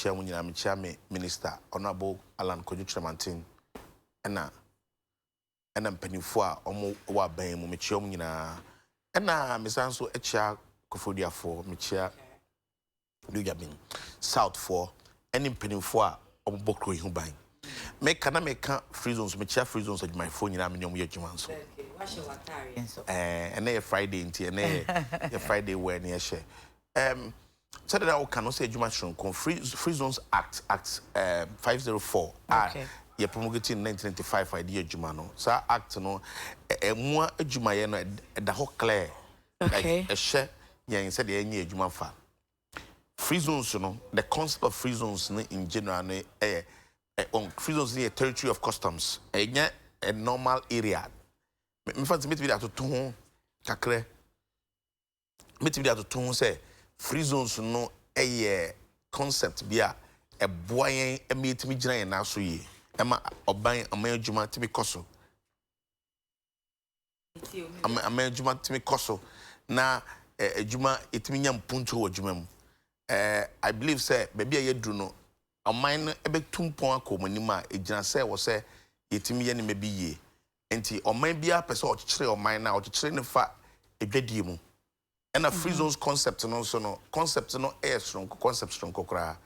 chia mu nyina me chia me minister honorable Alan Kojuchremantin ena mpanifo a omo wa ban mu me chia mu nyina ena me sanso chia kofodiafo me chia Lugabin South for any mpanifo a omo bokro hu ban me ka free zones me chia free zones my phone nyina me nyom ye adwuma so okay wash your Okyere so ena Friday nti ena ye Friday where na ye share so that I can say adwuma shronko free zones act 504 okay ye promulgated in 1995 idea adwuma no so act no emu adwuma ye no da ho clear okay like share yen said ye nya adwuma fa free zones no the concept of free zones in general no on free zones is a territory of customs a normal area me fancy me to be that to kakre me to be that to say free zones no concept bia a boy e meet me gina na so yi e ma oban aman adwuma timi koso aman adwuma timi koso na adwuma etimi nya mpunto wo adwuma mu I believe say baby a yedru no aman no ebetumpon akomanima e gina say wo say yetimi ye ne mebi ye enti oman bia pese o kikire oman na o kikire ne fa edwadie mu and a free zones concept no so no concept no strong concept strong kokra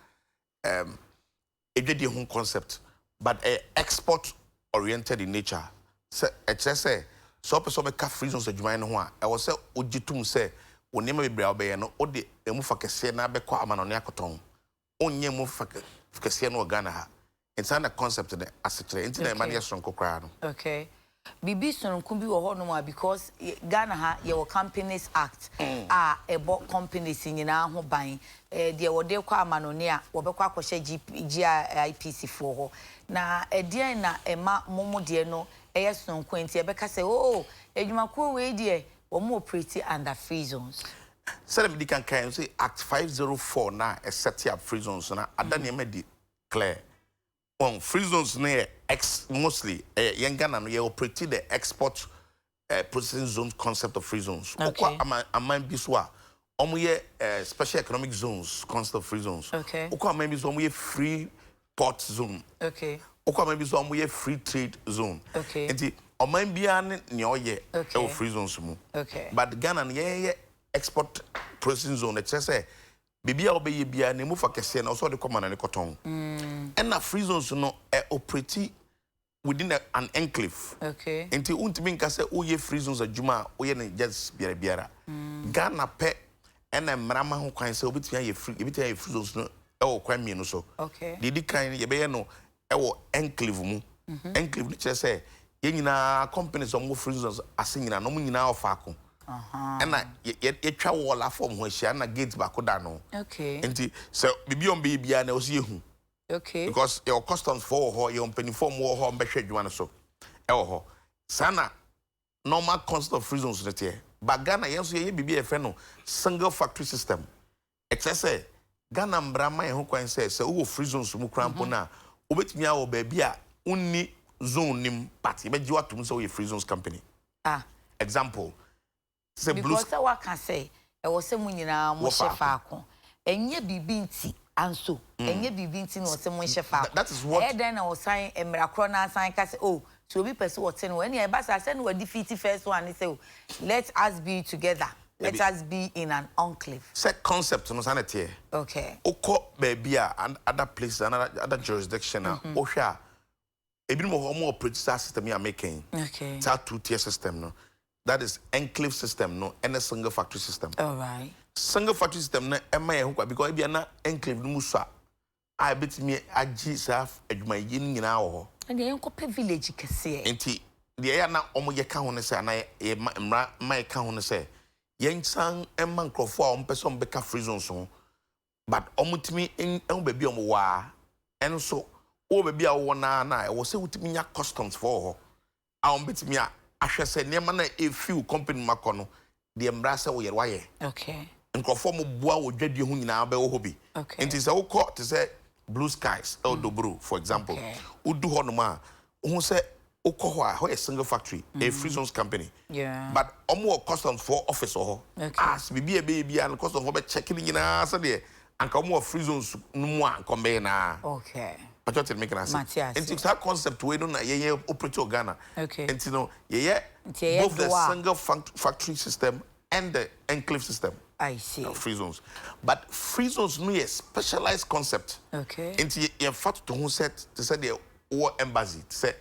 edwadie hu concept but export oriented in nature say say so person be ka free zones adwuma no ho a e wo say ogitum say onema bebra obeye no ode emu fakese na be kwa amano ne akoton onye mu fakese no Ghana ha it's an concept the asichere enti na mania strong kokra no okay bibi sononku bi wo ho no because Ghana ha ye wo companies act ebo companies nyina ho ban de wo de kwa amanone a wo be kwa akohye GIPC fo ho na edien na ema momo de no sononku enti e be ka say oh edwumako we de wo mo operate under free zones so me can say act 504 na set up free zones na adane me di clear on free zones near mostly Ghana no operate the export processing zone concept of free zones. Okay. Aman biswa omo special economic zones concept of free zones. Okay. Okwa aman biswa omo free port zone. Okay. Okwa aman biswa omo free trade zone. Okay. Enti aman bia ne oye e free zones mu. Okay. But Ghana no export processing zone it say bibia obeye bia ne mu fa kese na so de komana ne koton and na free zones no operate within an enclave okay enti untimi nka se oye free zones adwuma oye ne just biara Ghana pe and mrama ho kwan se obitia ye free zones no kwan mi no so okay di kan ye be ye no enclave mu enclave ni kire se ye nyina companies o free zones asenyina no mu nyina ofako and ye twa wall afom ho hia na gate back da no okay enti so bibion be bia na osi ehu okay because your customs for ho your company form wo ho mbehwe adwuma no so ho sana normal concept of free zones net here but Ghana yenso ye bibia efe no single factory system excess Ghana mbrama ye ho kwan say wo free zones mu krampo na obetimi awo ba bia unni zone nim party be jiwatum so ye free zones company example say because what can say e wo se munyina mo shefa akon enye bibinti anso enye bibinti no se mo shefa that is what then na sign emrakro na sign ka say oh so be person what ten when e ba say no defeat first one say oh, let us be together let us be in an enclave set concept no sanity okay oko baby and other places other jurisdiction ohwa ebi mo ho operate system you are making okay that two-tier system no that is enclave system no and a single factory system all right single factory system na ema ye ho because e bia na enclave no musa I bet me agi saf adwuma yin nyina wo ho and ye nkope village kese enti de ya na omo ye ka ho ne se na ye ma ka ho ne se ye nsan ema nkrofo a ompese ombeka free zone so but omutimi en ba bia omo wa enso o ba bia wo na e wo se utimi nya customs for ho a ombetimi a ahwese nema na e few company makono de embrase wo yere waye okay nkrofo mo boa wo dwadie ho nyina ba wo hobi enti se wo ko te se Blue Skies Eldobro for example udu ho no ma ho se uko ho a single factory a free zones company but omo customs for office ho as bibia and customs for be checking nyina so de anka more free zones no more anka na. Okay. But what make an answer? And it's that concept we don't ye operate Ghana. Okay. And you know, both the single factory system and the enclave system. I see. Free zones. But free zones no a specialized concept. Okay. And you fact to who said to say the war embassy, to say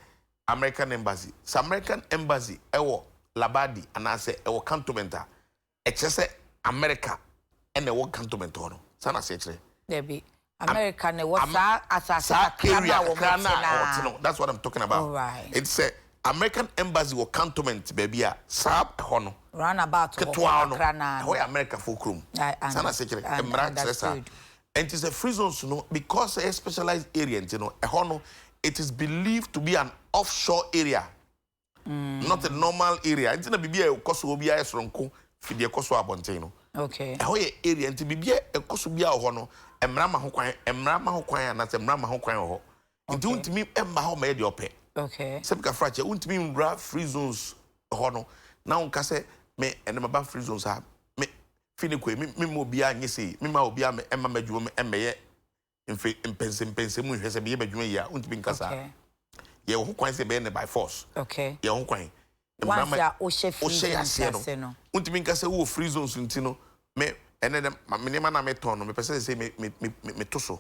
American embassy. So American embassy, Labadi, and I say cantonment. It's just America and the war cantonment. Sana say there be America ne was area. That's what I'm talking about. All right. It's a American embassy or cantonment, baby. Sab hono. Run about where America fulcrum. Sana say understood. And it's a free zone, you know, because a specialized area, you know, a hono. It is believed to be an offshore area, not a normal area. It's not be a Kosobia Sronko, Fidia Koso Abontino. Okay. A area and to be a Kosobia Hono, and Mrama Hokwai, and Mrama Hokwai, and that's a Mrama Hokwai. And don't me Emma how made your pay. Okay. Sepka Fracha, won't mean free zones Hono. Now, Casse, me and my free zones have me Finique, me mobia, you see, me mobia, Emma Medjum, and Maye. In Pennsylvania, we have a baby ya, won't be Casa. You who quite say by force. Okay. You won't quite. Oshe, won't be Casa who free zones in Tino, me, and then my name and I met ton, me person say me toso.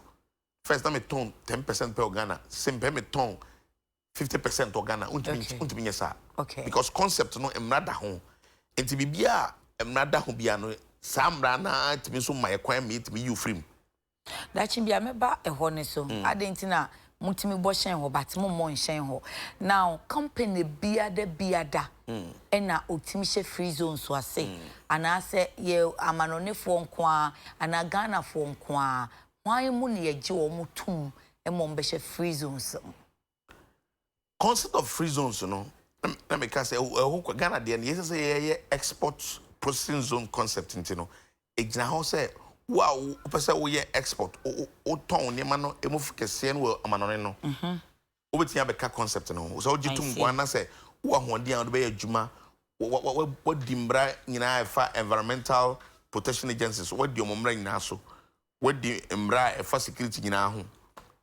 First time a ton 10% per Ghana, same payment ton 50% or Ghana, won't be sa. Okay. Because concept no emrada home. And to be bia, emrada home biano, Sam Rana, to me so my acquaintment me you free. That should be a member a honey so. I didn't know Mutimi Boshen ho, but Momon Shen ho. Now, company beada, and now Utimisha free zone so I say. And I say, ye, I'm an only phone qua, and a Ghana phone qua. Why money a Joe Mutum and Mombesha free zones? Concept of free zones, you know. Let me say, Ghana, the yes, say export processing zone concept, you know. Example say. Wow, person we export o ton ne ma no emuf kese no amanone no obetia be ka concept no so ogitum gwana say wo ahoden an do be adwuma wo dimbra nyina efa environmental protection agencies wo di omomra nyina so wo di mbra efa security nyina ho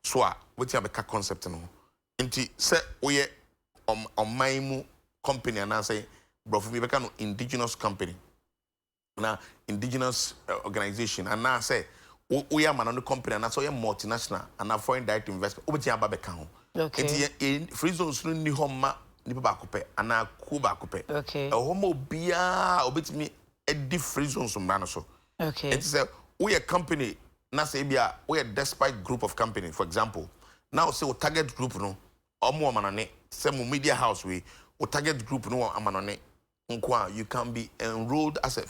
so a obetia be ka concept no nti say we oman mu company and say brofu mi be ka no indigenous company na indigenous organization and now say we are man on the company and so multinational and foreign direct investment obetia ba beka ho okay free zones no ni homa ni ba kope ana ku ba kope okay homo bia obetimi edi free zones mra so okay it say we a company na say bia we a despite group of company for example now say we target group no omo manane say mo media house we target group no amanone you can be enrolled as a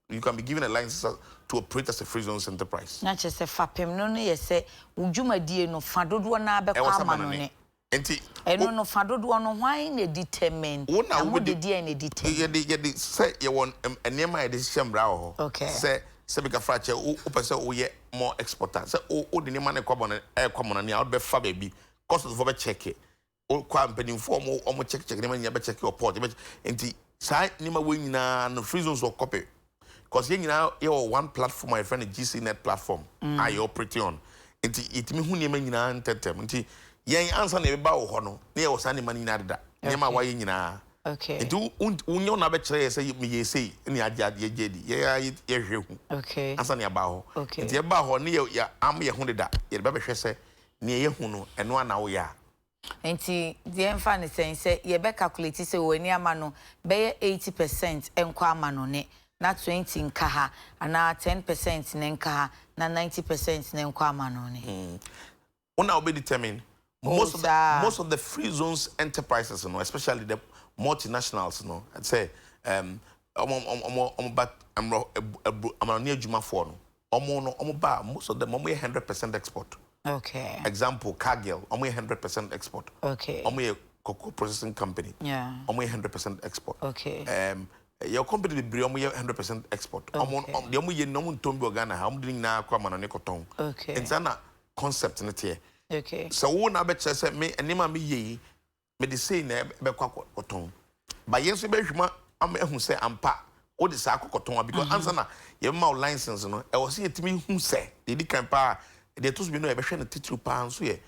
you can be given a license to operate as a free zones enterprise. Na che se fapem no no ye se udwumadie no fadodo na abekwa amanone. Enti eno no fadodo no hwan na determine na mo de die na determine. Ye say ye won enema ye decision bra ho. Okay. Say bika frache o pese o ye more exporter. Say o de nema na kwabon e kwamono na be fa ba bi. Cost of be check it. O kwa mpeni form o check ne ma nya be check your port. Enti sai nima we nyina no free zones or copy. Because you know, you have one platform, my friend, a GCNet platform. I operate on. It me who name nyina ntetem. Nti yen answer na be ba wo ho no. Na ye wo sane mani na da. Nyama wa yen nyina. Okay. Nti unyo na be kire say me ye say ni ade jedi. Ye hwe hu. Okay. Answer na ba ho. Okay. Nti ye ba ho ne ye am ye hu de da. Ye be hwe say ne ye hu no eno ana wo ya. Enti the enfane say ye be calculate say wo ni ama no be 80% enkwa ama no ne. Na 20 nka ha ana 10% ne nka ha na 90% ne nkwa amanone. Una will be determined most of the free zones enterprises, you know, especially the multinationals, you know, I'd say I'm near Juma for most of them 100% export. Okay. Example, Cargill, 100% export. Okay. Cocoa processing company. Yeah. 100% export. Okay. Your company be 100% export. The only no one tombo Ghana, how doing now come on a nicotone. Okay. It's an concept in it here. Okay. So one I bet say me and name me ye me the say na be kwa cotton. But yes be huma am who say ampa what is Sakoton because answer your mouth license, no, I was here to me who say, they did camp, they told me no, I should teach pounds here.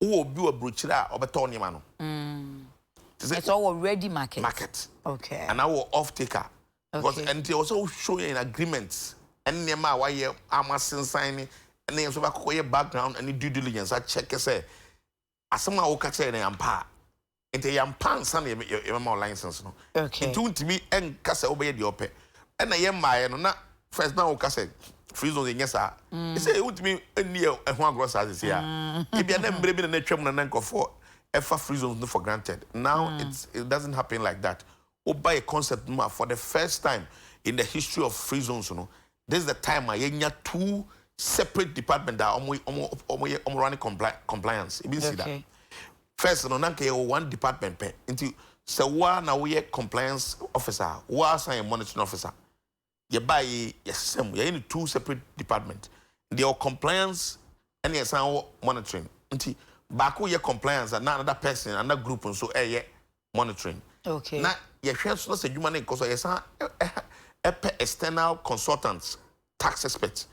Oh, be a broocher or Batoni mano. It's all ready market. Okay. And our off taker. Because and they also show you in agreements. And near my why I'm a signing and then so back background and due diligence. I check say as someone who catch it and pa. And they am pan son your license. No. Okay. It won't be and cast obey the open. And I am my no first now cassette. Freeze on the yes, sir. He said it would be near a one gross as here. If you are never been in a trim and anchor for ever freeze on for granted. Now it doesn't happen like that. Or by a concept for the first time in the history of free zones, you know, this is the time I have two separate departments that are running compliance. You see that? First, no, one department into so one now we compliance officer, one a monitoring officer. You buy yes, you in two separate departments. They are compliance and yes, monitoring. Until back your compliance and another person, another group, and so monitoring. Okay. Now, your chance to say human because yes, external consultants, tax experts.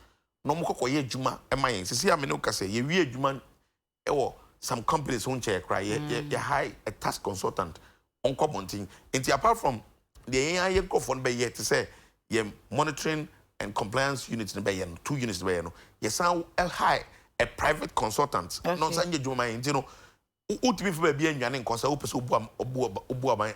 No more koye juma. Emayin. See, I mean, okay, say you weird human. Some companies won't check cry. You hire a tax consultant on commenting. And apart from the AI go for by yet to say. Ye monitoring and compliance units in Bayern, 2 units in Bayern. Yes, sound high a private consultant. Not saying you mind, you know. Ultimate for baby and Yanin Cosa, Opus Ubu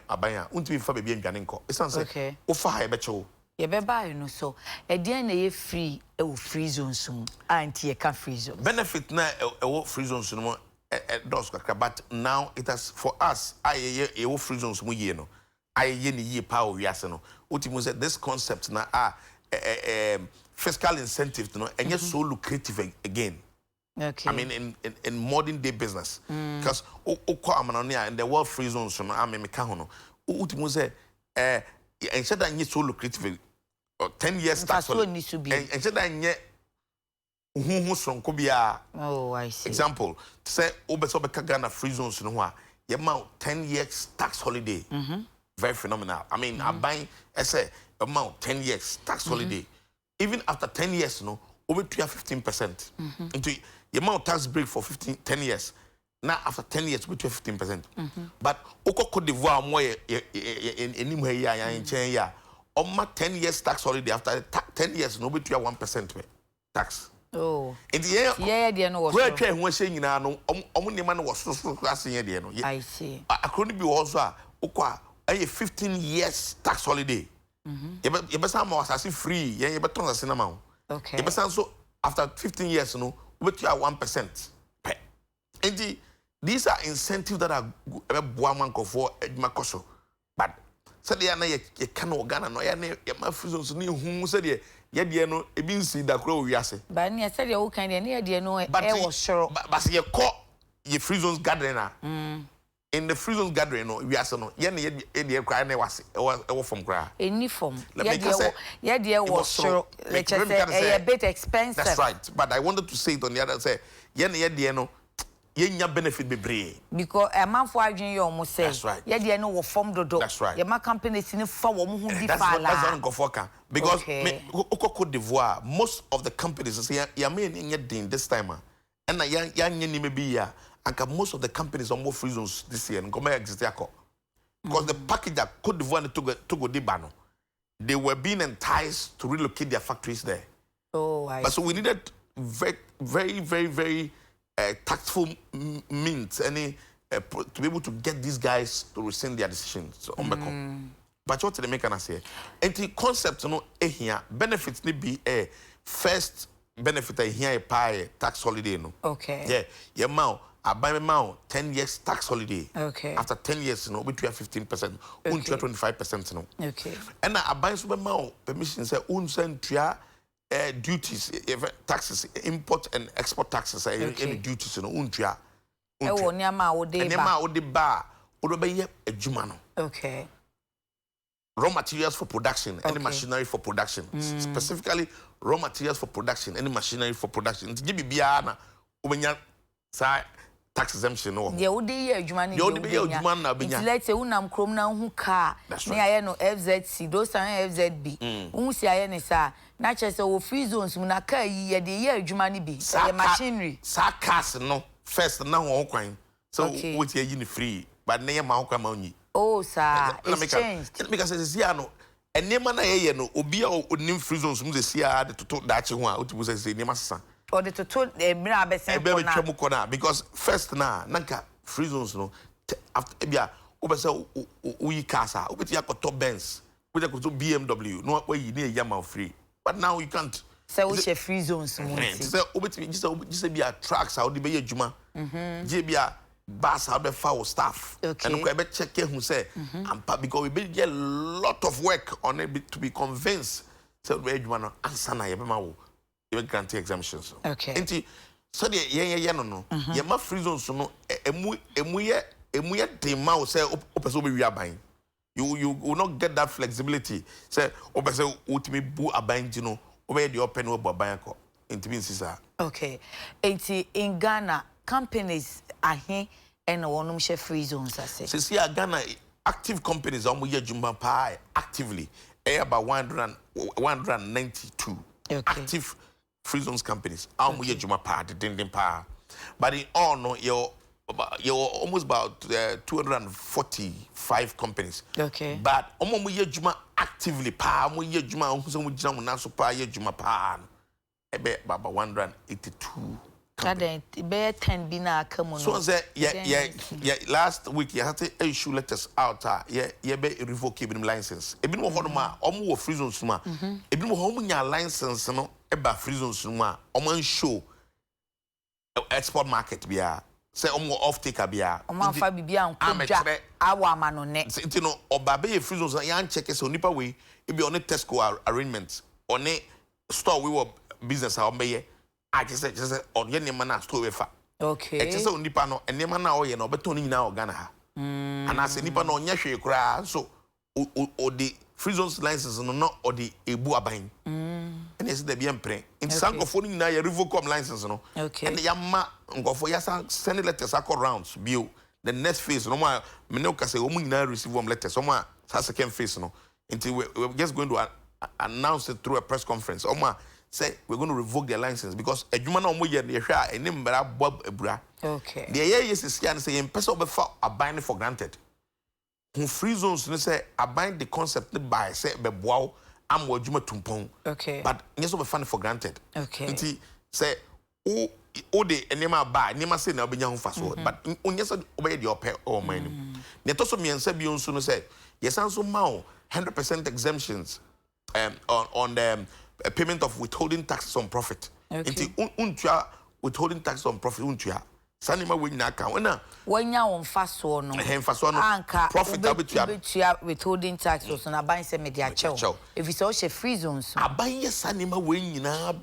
Abaya, ultimate for baby and Yaninko. It sounds okay. Offer high becho. Ye be buy, you know, so a DNA free, a free zone soon. Auntie, a can free zone. Benefit now a free zone soon, but now it has for us, I a free zones, we know. I ye power yasano. Ultimately said this concept now are fiscal incentives, you know, and yet so lucrative again. Okay. I mean in modern day business. Because in the world free zones, you know, I mean mekahono. Ultimately said and said that so lucrative 10 years tax holiday. Needs to be. And said that who from Kobia. Oh, I see. Example, say Obesobe Ghana free zones, you know, you amount 10 years tax holiday. Very phenomenal. I mean, I'm buying, I say, amount 10 years tax holiday. Even after 10 years, you know, over to 15%. Into the amount tax break for 10 years. Now, after 10 years, we to 15%. But Oko Cote d'Ivoire, more in China, on 10 years tax holiday, after 10 years, no, we to 1% tax. Oh, in the yeah, dear, no, where train was saying, you know, only man was so classy, I see. I couldn't be also Okwa. A 15 years tax holiday. You better more as free. You better turn the cinema. Okay. You better so after 15 years, you know, with you are 1%. And these are incentives that are one for Edmacoso. But said they are not a can organ and no freezons who said ye no a bin see that crow we are say. But I said you kind of near dear no, but I was sure. But you call your freezons gathering. In the free zones gathering, we are so yeah, cry was from cry. Any form. Yeah, dear was sure. Let's say a bit expensive. That's right. But I wanted to say it on the other side. Yeah, no, yeah, benefit be brave. Because a man for you almost say. That's right. Yeah, dear no, form the door. That's right. Yeah, my company is in for woman who that's what go for. Because Cote d'Ivoire, most of the companies say, yeah, me in your din this time. And a young maybe and most of the companies are more free zones this year and come exist because the package that Cote d'Ivoire to go debano, they were being enticed to relocate their factories there. Oh, I see. But so we needed very tactful means to be able to get these guys to rescind their decisions. So but what they make an say? And the concept, you know, here benefits need be a first benefit here a pay tax holiday, no. Okay. Yeah, now. I buy my 10 years tax holiday. Okay. After 10 years, you know, we 15%, okay. 25%, you know. Okay. And I buy super my permission say send duties, taxes, import and export taxes, any duties, you know, untria. Okay. Raw materials for production, any machinery for production. Specifically, raw materials for production, any machinery for production. tax exemption no. Yeah, would ye adwuma ni. Yeah, would be adwuma na benya. Let's say unam krom na hu car. Ne aye no FZC, those are FZB. Hu si aye ne sa. Na che say wo free zones mu na car yi ye de ye adwuma ni bi. The machinery. Sa cars no first na ho kwan. So what ye ni free, but na ye ma ho kwan ma onyi. Oh sir, it's changed. Let me say see no. Enema na ye no obi a onim free zones mu se sia de toto da che ho a otibu se enema sesa. Or the toto bra be na because first na nanka free zones no after bia obese we casa obeti akoto Benz we akoto BMW no we yi na yama free, but now you can't say we share free zones mo say obeti just bia tracks how dey be adwuma je bia bus how be foul staff and we be check who say because we be get a lot of work on it to be convinced say we adwuma no answer na ye be ma wo even grant exemptions. Okay. Enti so the ye no. Ye ma free zones no emu ye demand o say opeso be wi aban. You will not get that flexibility. Say opeso ultimi bu aban ti no obe the open wo aban ko. Enti bi nsisa. Okay. Enti in Ghana companies ahe and wonum share free zones ase. Say see Ghana active companies am ye jumba pa actively about 192 active free zones companies. Okay. Juma pa the dindin pa. But in all no you're almost about 245 companies. Okay. But omo ye juma actively pa mo ye juma so mo jina mo na so pa ye juma pa. Ebe baba 182. Then be 10 bi na aka mo no. So say yeah last week you had to issue letters out yeah be revoke ebinim license. Ebinim ho no ma omo wo free zones ma. Ebinim ho mo nya license no eba free zones no ma omo show export market bia say omo off taker bia omo afa bibia nkodwa awo amano ne. Nti no oba be free zones ya check say onipa we e be on Tesco arrangement on store we were business how be I just say on ye nema na store we fa. Okay. E just say onipa no enema na o ye no beto ni nyina Ghana ha. And as onipa no nya hwe kra so o the free zones license no or the ebu aban. And yes the bien pre. In sankofo ni nyina ye revoke license no. Okay. And ya ma ngofo ya send letters across rounds bio. The next phase no more me no ka say o mu nyina receive letters. So more second phase no. Until we're just going to announce it through a press conference. Oma say we're going to revoke their license because adwuma na omo ye na hwa enim bra bob ebura. Okay. The yes is here say person be for abide for granted. Who free zones no say abide the concept by say be boaw am adwuma tumpon. Okay. But yes be fan for granted. Okay. Nti say o de enema ba enema say na obenya ho faso but onye say obey the ope o man. Ne to so miensa bi onso no say yes anso ma 100% exemptions on the payment of withholding taxes on profit. Okay. Untua withholding taxes on profit untua. Sanima we na account na wanya won faso no. Faso no. Anka profit abetua withholding taxes na ban se media chew. If you say free zones. Aban ye sanima we nyina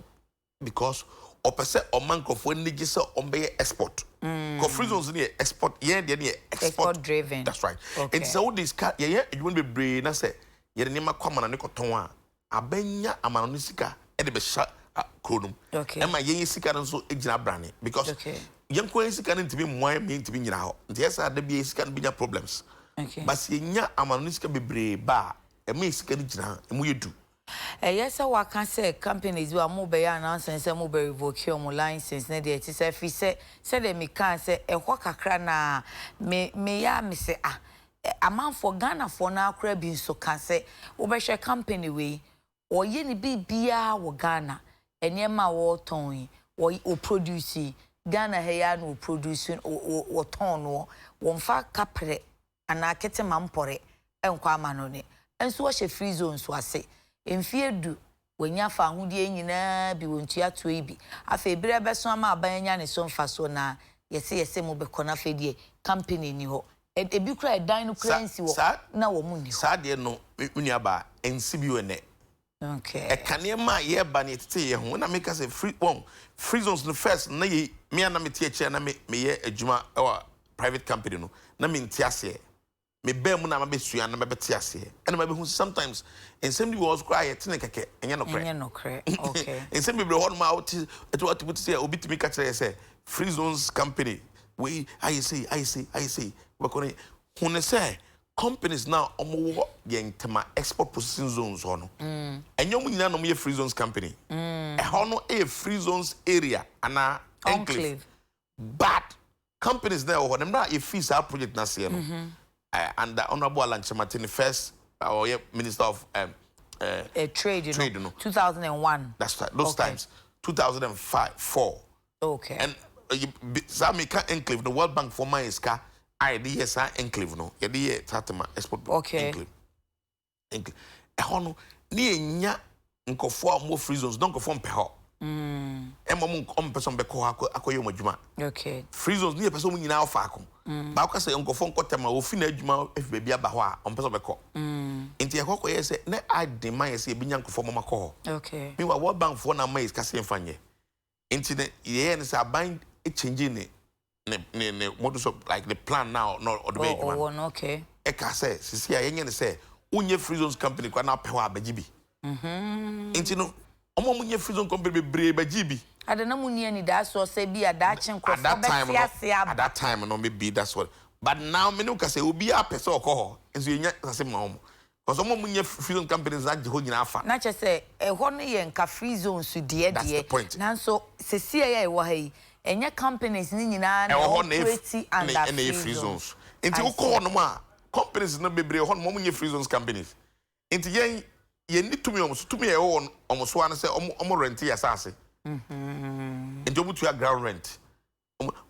because opese omankofo nigi se ombe export. Ko free zones ni export ye de export driven. That's right. Okay. It's all this ye edwon bebre na say ye de nima kwama na ne koton a abanya amano sika e de be sha kronum. Okay. Ema ye sika nso egina brane because yenko sika ntimi mwan me ntimi nyina ho. Nti yesa da bi sika binya problems. Okay. But ye nya amano sika bebre ba ema sika ni gina emu yedu. Yes, I can say companies who are mobile announcing say mobile revoke your license. Ne de ti say fi say they me can say e hwa kakra na me ya me say a man for Ghana for na akra bi so can say wo be hwe company we or ye ni bibia wo Ghana enema wo ton wo produce Ghana he ya no producing wo ton no wo mfa kapre ana kete mampore enkwa amano ne enso wo hwe free zone so ase emfiedu wenya fa ahudie nyina bi wontua to ibi afa ebire beso ama abanya ne so mfa so na yese mo be kona fedie company ni ho ebi kra dan no currency wo na wo mu ni sa de no unuaba ensibi ene. Okay. E kanema ye ba ne tete ye ho na make us free zones no first na ye me na me tie na me ye adwuma private company no na me ntiase me be mu na ma be sua na me be tiase and ma be hu sometimes in some was cry yet ne keke enye no kre okay. In some be ho no ma it what say obi timi ka kire say free zones company I say. We're going to say companies now getting to export processing zones on. And you know a free zones company. A free zones area and a enclave. But companies there or them not a fees our project na see and the Honorable Alan Chamatini first Minister of trade, you trade, know, 2001. That's right. Those times 2005, 4. Okay. And Zamika enclave, the World Bank for my iska, yes, enclave no. Yedi tatema export okay. Enclave. Ehono ni enya nkofo more free zones don't go from peho. Emom person beko akoyo madwuma. Okay. Free zones ni person nyina ofa akon. Ba ko se nkofo nkotema ofi na adwuma efi bia ba ho a person beko. Inti yakoko yese na adema yese ebinya nkofo mama ko. Okay. Me World Bank for na mai iska se mfanye. Inti ne ye ne sa bind it changing ne modus of like the plan now not or the big man. Okay. Eka say sisi a yenye ne say unye free zones company kwa na pewa abajibi. Inti no omo munye free zone company bebre abajibi. Adana munye ni da so say bi adache nkofo at that time no maybe that's what. But now me no ka say obi a pese okoho enso yenya sase ma omo. Because omo munye free zone companies na je ho nyina afa. Na che say ho no ye nka free zone su de nanso sesi ya e wo ha yi enye companies ni nyina na operate under free zones. Inti uko no ma companies na bebre ho no munye free zones companies. Inti ye ni tumi omo so tumi e wo omo so an say omo rent ya sase. Inti omo to your ground rent.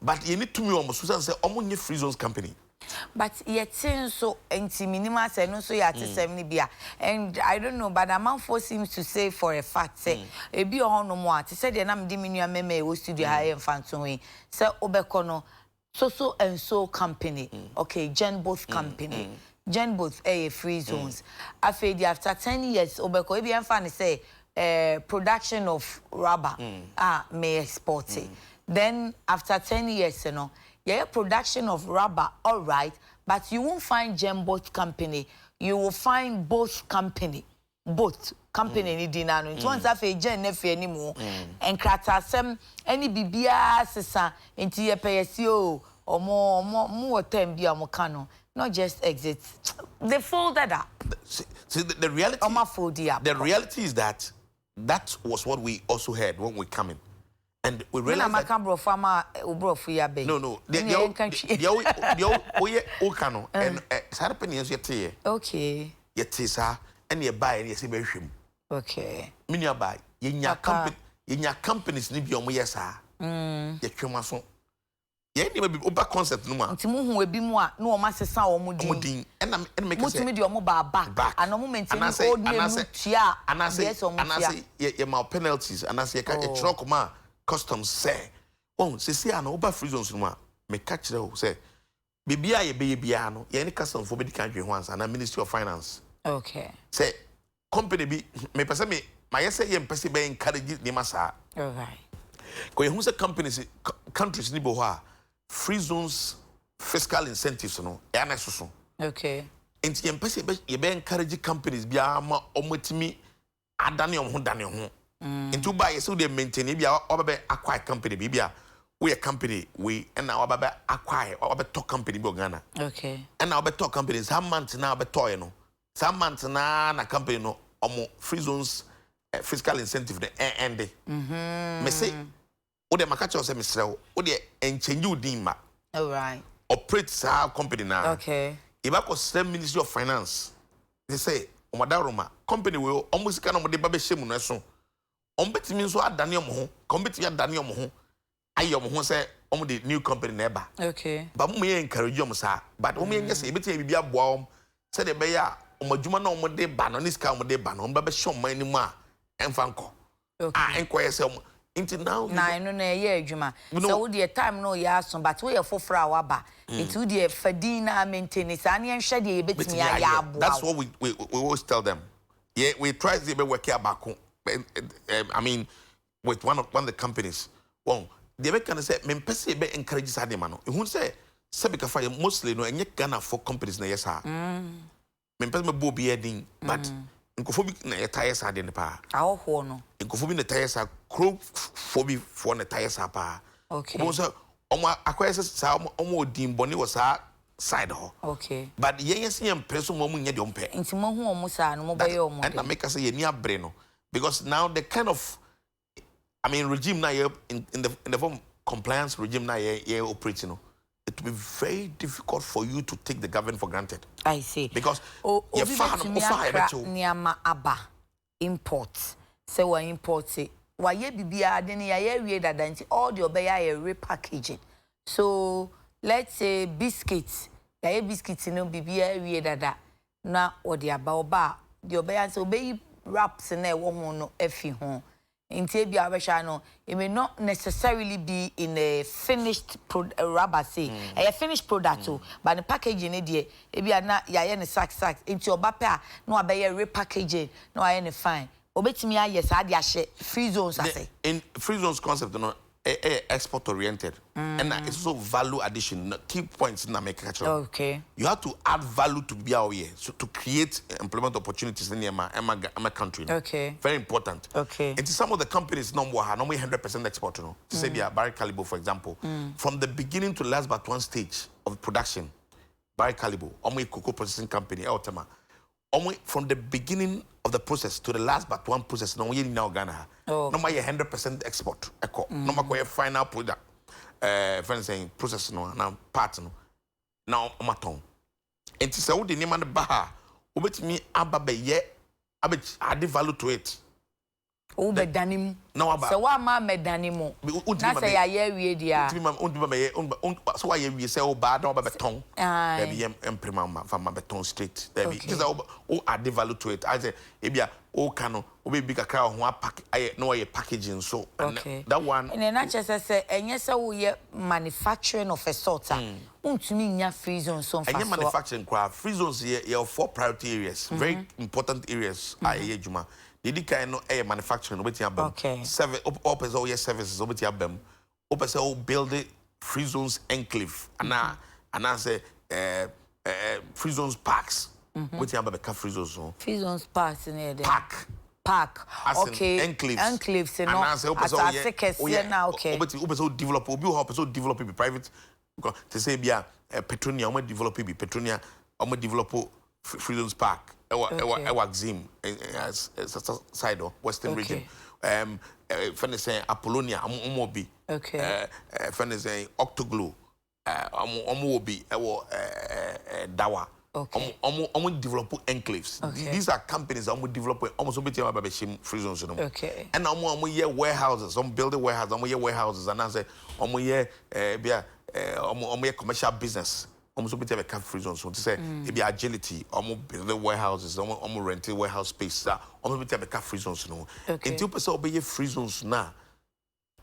But ye ni tumi omo so say omo nye free zones company. But yet so anti minima say no so ya 70 bia. And I don't know, but Amanfo seems to say for a fact say e bi ho no mo ati say de na mde menua meme e wo studio ha e mfanto we say obeko no so and so company. Okay, Gen both company. Gen both free zones. After 10 years obeko e bi emfa ne say production of rubber may export it. Then after 10 years you know yeah, production of rubber, all right, but you won't find Gem both company. You will find both company ni dinano. It won't have a Gen nefe anymore. And kratasem any bibia sisa into your PSO or more time be mokano. Not just exit. They folded up. See the reality. The reality is that was what we also heard when we come in. And we realize that no. Okano and Sarapenians yet. Okay. Yet sir, and you buy and you see very shame. Okay. Minya buy your companies need your moyasa. Ye chumason. Ye may be over concept no man. Timu will be more no master or mudin. And make us your mobile back. And no moment and I say, ye more penalties and I say a truck ma. Customs say, oh, see, I know about free zones. Me catch the say, Bibia ye bibia no, ye any custom for the country once, and a Ministry of Finance. Okay. Say, company be me person me, my say ye person be encourage the massa. All right. Because who's a companies countries ni boha free zones fiscal incentives no, ya so. Okay. Enti ye person be encourage companies be ama omotimi adane ho dane ho. Into buy so they maintain maybe our acquire company, maybe we a company we and now acquire or talk company Ghana. Okay. And now talk companies some months now toy no. Some months now na company no or free zones fiscal incentive the end. Me say o de makacho say misrel o de enchange you dimma. All right. Operate our company now. Okay. If I could send Ministry of Finance, they say Omadaroma company will almost kind of the baby shame no so. Ombetimi so adane omo ho ombetimi adane omo ho ayom ho say omo the new company neighbor. Okay. But mo ye encourage omo sa but omo ye say ebetimi bibia boa om say de be ya omo adwuma na omo de ba no ni ska omo de ba no omo be show man ni mu a emfa nko. Okay. Enko ye say omo until now na no na ye adwuma so wo de time no ya so but we ye foforo awaba into the fadina maintenance an ye hwe de ebetimi ya aboa. That's what we always tell them. Yeah, we try to be work here back. I mean, with one of the companies, well, they can say, "Men pese be encourage sade mano." Who say, "Sabika fire mostly no enye Ghana for companies na yesa." Men pese me bo be edin, but nkofo na yetire sade ne pa. Aho no. Nkofo bi na tire sa crow phobi for na tire sa pa. Okay. Bo say Acquires almost dim bonnie was our side. Okay. But yes, I'm person woman yet don't pay. Into Mohu Musa and mobile. And I make us say near Breno. Because now the kind of regime now in the form compliance regime now you're operating. It will be very difficult for you to take the government for granted. I see. Because you're far Niama Abba imports. So we import it. Why ye bibia then ye that all the obey repackaging. So let's say biscuits. Ye biscuits no bibia we that na or the baoba. The obey so obey wraps and no efi home. In Tibia Rashano, it may not necessarily be in a finished rubber, say a finished product, but the packaging idea, if you are not ya sack into your bapa, no obey repackaging, no I any fine. Obey me, yes, I share free zones. I say in free zones concept, no, export oriented, and it's so value addition. Key points in America. Okay, you have to add value to be out here, so to create employment opportunities in my country. Okay, very important. Okay, and some of the companies normally 100% export. You know, to say Barry Calibre, for example, from the beginning to last but one stage of production, Barry Calibre, cocoa processing company, Eltema. From the beginning of the process to the last but one process, no we now Ghana. No my 100% export. No my final product. Friends saying process no now part no. Now maton. And to say what the name and the baha, ubet me ababe ye abet add value to it. Ube danim. No aba. So what ma medanimo? Na say ya we dia. So why we say oh bad no beton. Baby emprima from beton street. Baby because oh add value to it. I say ebia oh cano obi big kakra ho pack no packaging so that one. And na just say enye say we manufacturing of a sort. Untumi nya free zone so fast. Enye manufacturing free zones here 4 priority areas. Very important areas aye juma. The kind no air manufacturing obeti abem. Okay. Service opes all your services obeti abem. Opes all build it free zones enclave. And I say free zones parks. Obeti abem free zones. Free zones parks in here. Park. Okay. Enclaves. Enclaves no. And I say opes all yeah. Okay. Obeti opes all develop. Obi opes all develop be private. To say bia Petronia omo develop be Petronia omo develop free zones park. Ewa Zim as side of Western region. Friend is saying Apollonia, Amobi. Okay. Friend is saying Octoglu, Amobi, Dawa. Okay. Develop enclaves. Okay. These are companies that develop almost a bit of free zones. Okay. And year warehouses, building warehouses, and I say year commercial business. Almost a bit of a free zone. So to say, it be agility, building warehouses, renting warehouse space, almost a bit of a free zone. Okay. Until people obey free zones now,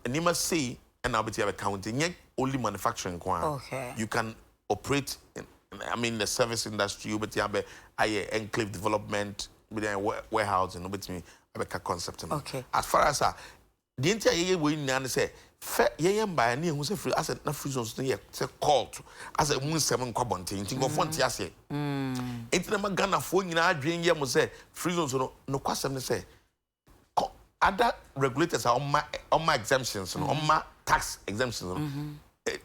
and you must say, and I'll be accounting, yet only manufacturing. Okay. You can operate in the service industry, you have a enclave development, warehouse, and obey a concept. Okay. As far as the entire way we say, by any who say free as a free zones say called as a moon 7 quabonting, think of one tiase. It's never Ghana phone in our dream year must say free zones no question say. Other regulators are on my exemptions, on my tax exemptions.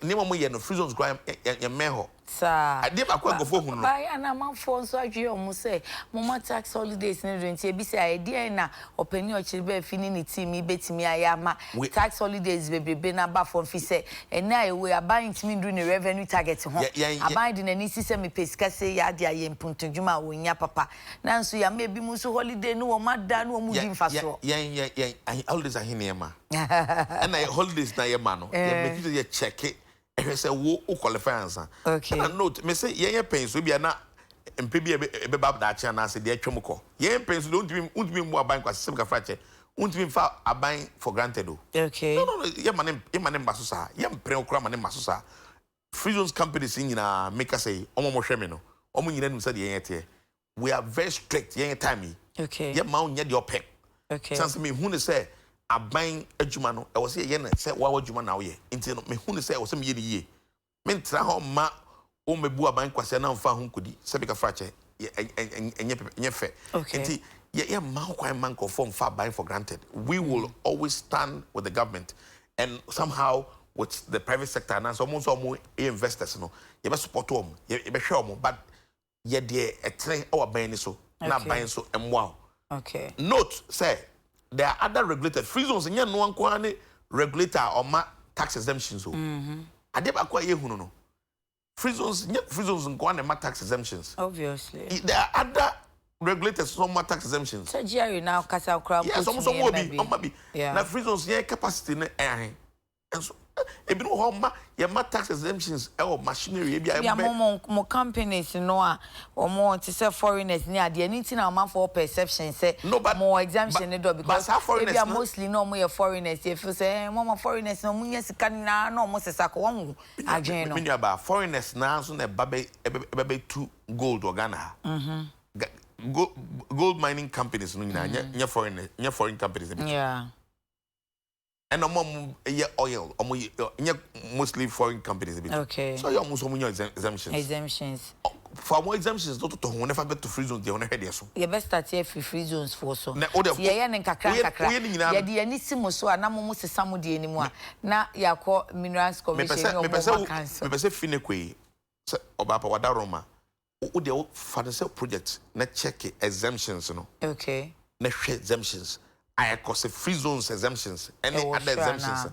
Name me no free zones grime meho. Sir, I did a quack of one. By an amount for so I almost say, Mama tax holidays in the be say idea na open your children finning me bet me I am tax holidays baby been about for say and now we are buying to me doing a revenue target home. I bind in an easy semi pesca say ya dear yen puntajuma when ya papa. Nancy ya maybe musu holiday no madam no moving fast. Yeah, holidays are here, ma. And I holidays na your man. Make you check it. I say, "Wo qualify answer." Okay. And note, me say, "Ye pains we be na MPB be bab da cha na say dey twemko. Ye pains don't be more bank as sem ka frache. Won't be fa aban for granted o." Okay. No. Ye manem baso sa. Ye mpre okra manem baso sa. Free zones companies nyina make us say, "Omo mo hwe me no." Omo nyina nim say dey yete. We are very strict. Ye time. Okay. Ye ma onye dey opek. Okay. Sans me hu ne say aban adwuma no e wo se ye na se wa adwuma na wo ye nti no me hu ne se wo se me ye ne ye me ntra ho ma o mebu aban kwase na mfa ho nkodi se be ka frache enye fe nti ye ma ho kwan man ko form fa aban for granted. We will always stand with the government and somehow with the private sector and so almost investors no you be support them you be show them but ye de etre our buying so na buying so wow okay note say there are other regulated free zones nya no anko ani regulator or ma tax exemptions so ade ba kwa ye hunu no free zones nko ani ma tax exemptions obviously there are other regulators some ma tax exemptions so Jerry now kasa kra yes some obi na free zones ye capacity ne and so ebi no ho ma ye ma tax exemptions machinery ebi ya mo companies no a omo to say foreigners ni ade anything na man for perception say more exemption ne do because ebi are mostly no mo ye foreigners you feel say mo foreigners no munya sika na no mo sesa ko won adwen no mean about foreigners na so na babe to gold organa gold mining companies no nya foreign companies yeah. And oil, mostly foreign companies. Okay. So you almost exemptions. Exemptions. For more exemptions, don't to whenever get to free zones, they only head there so. You best start here free zones for so. Yeah, kakra. Yeah, the anisimo so anamu se samudi anymore. Na ya ko minerals commission me pese finekwe. Se obapa wada Roma. O de father project na check exemptions no. Okay. Na exemptions. I cause free zones exemptions any other exemptions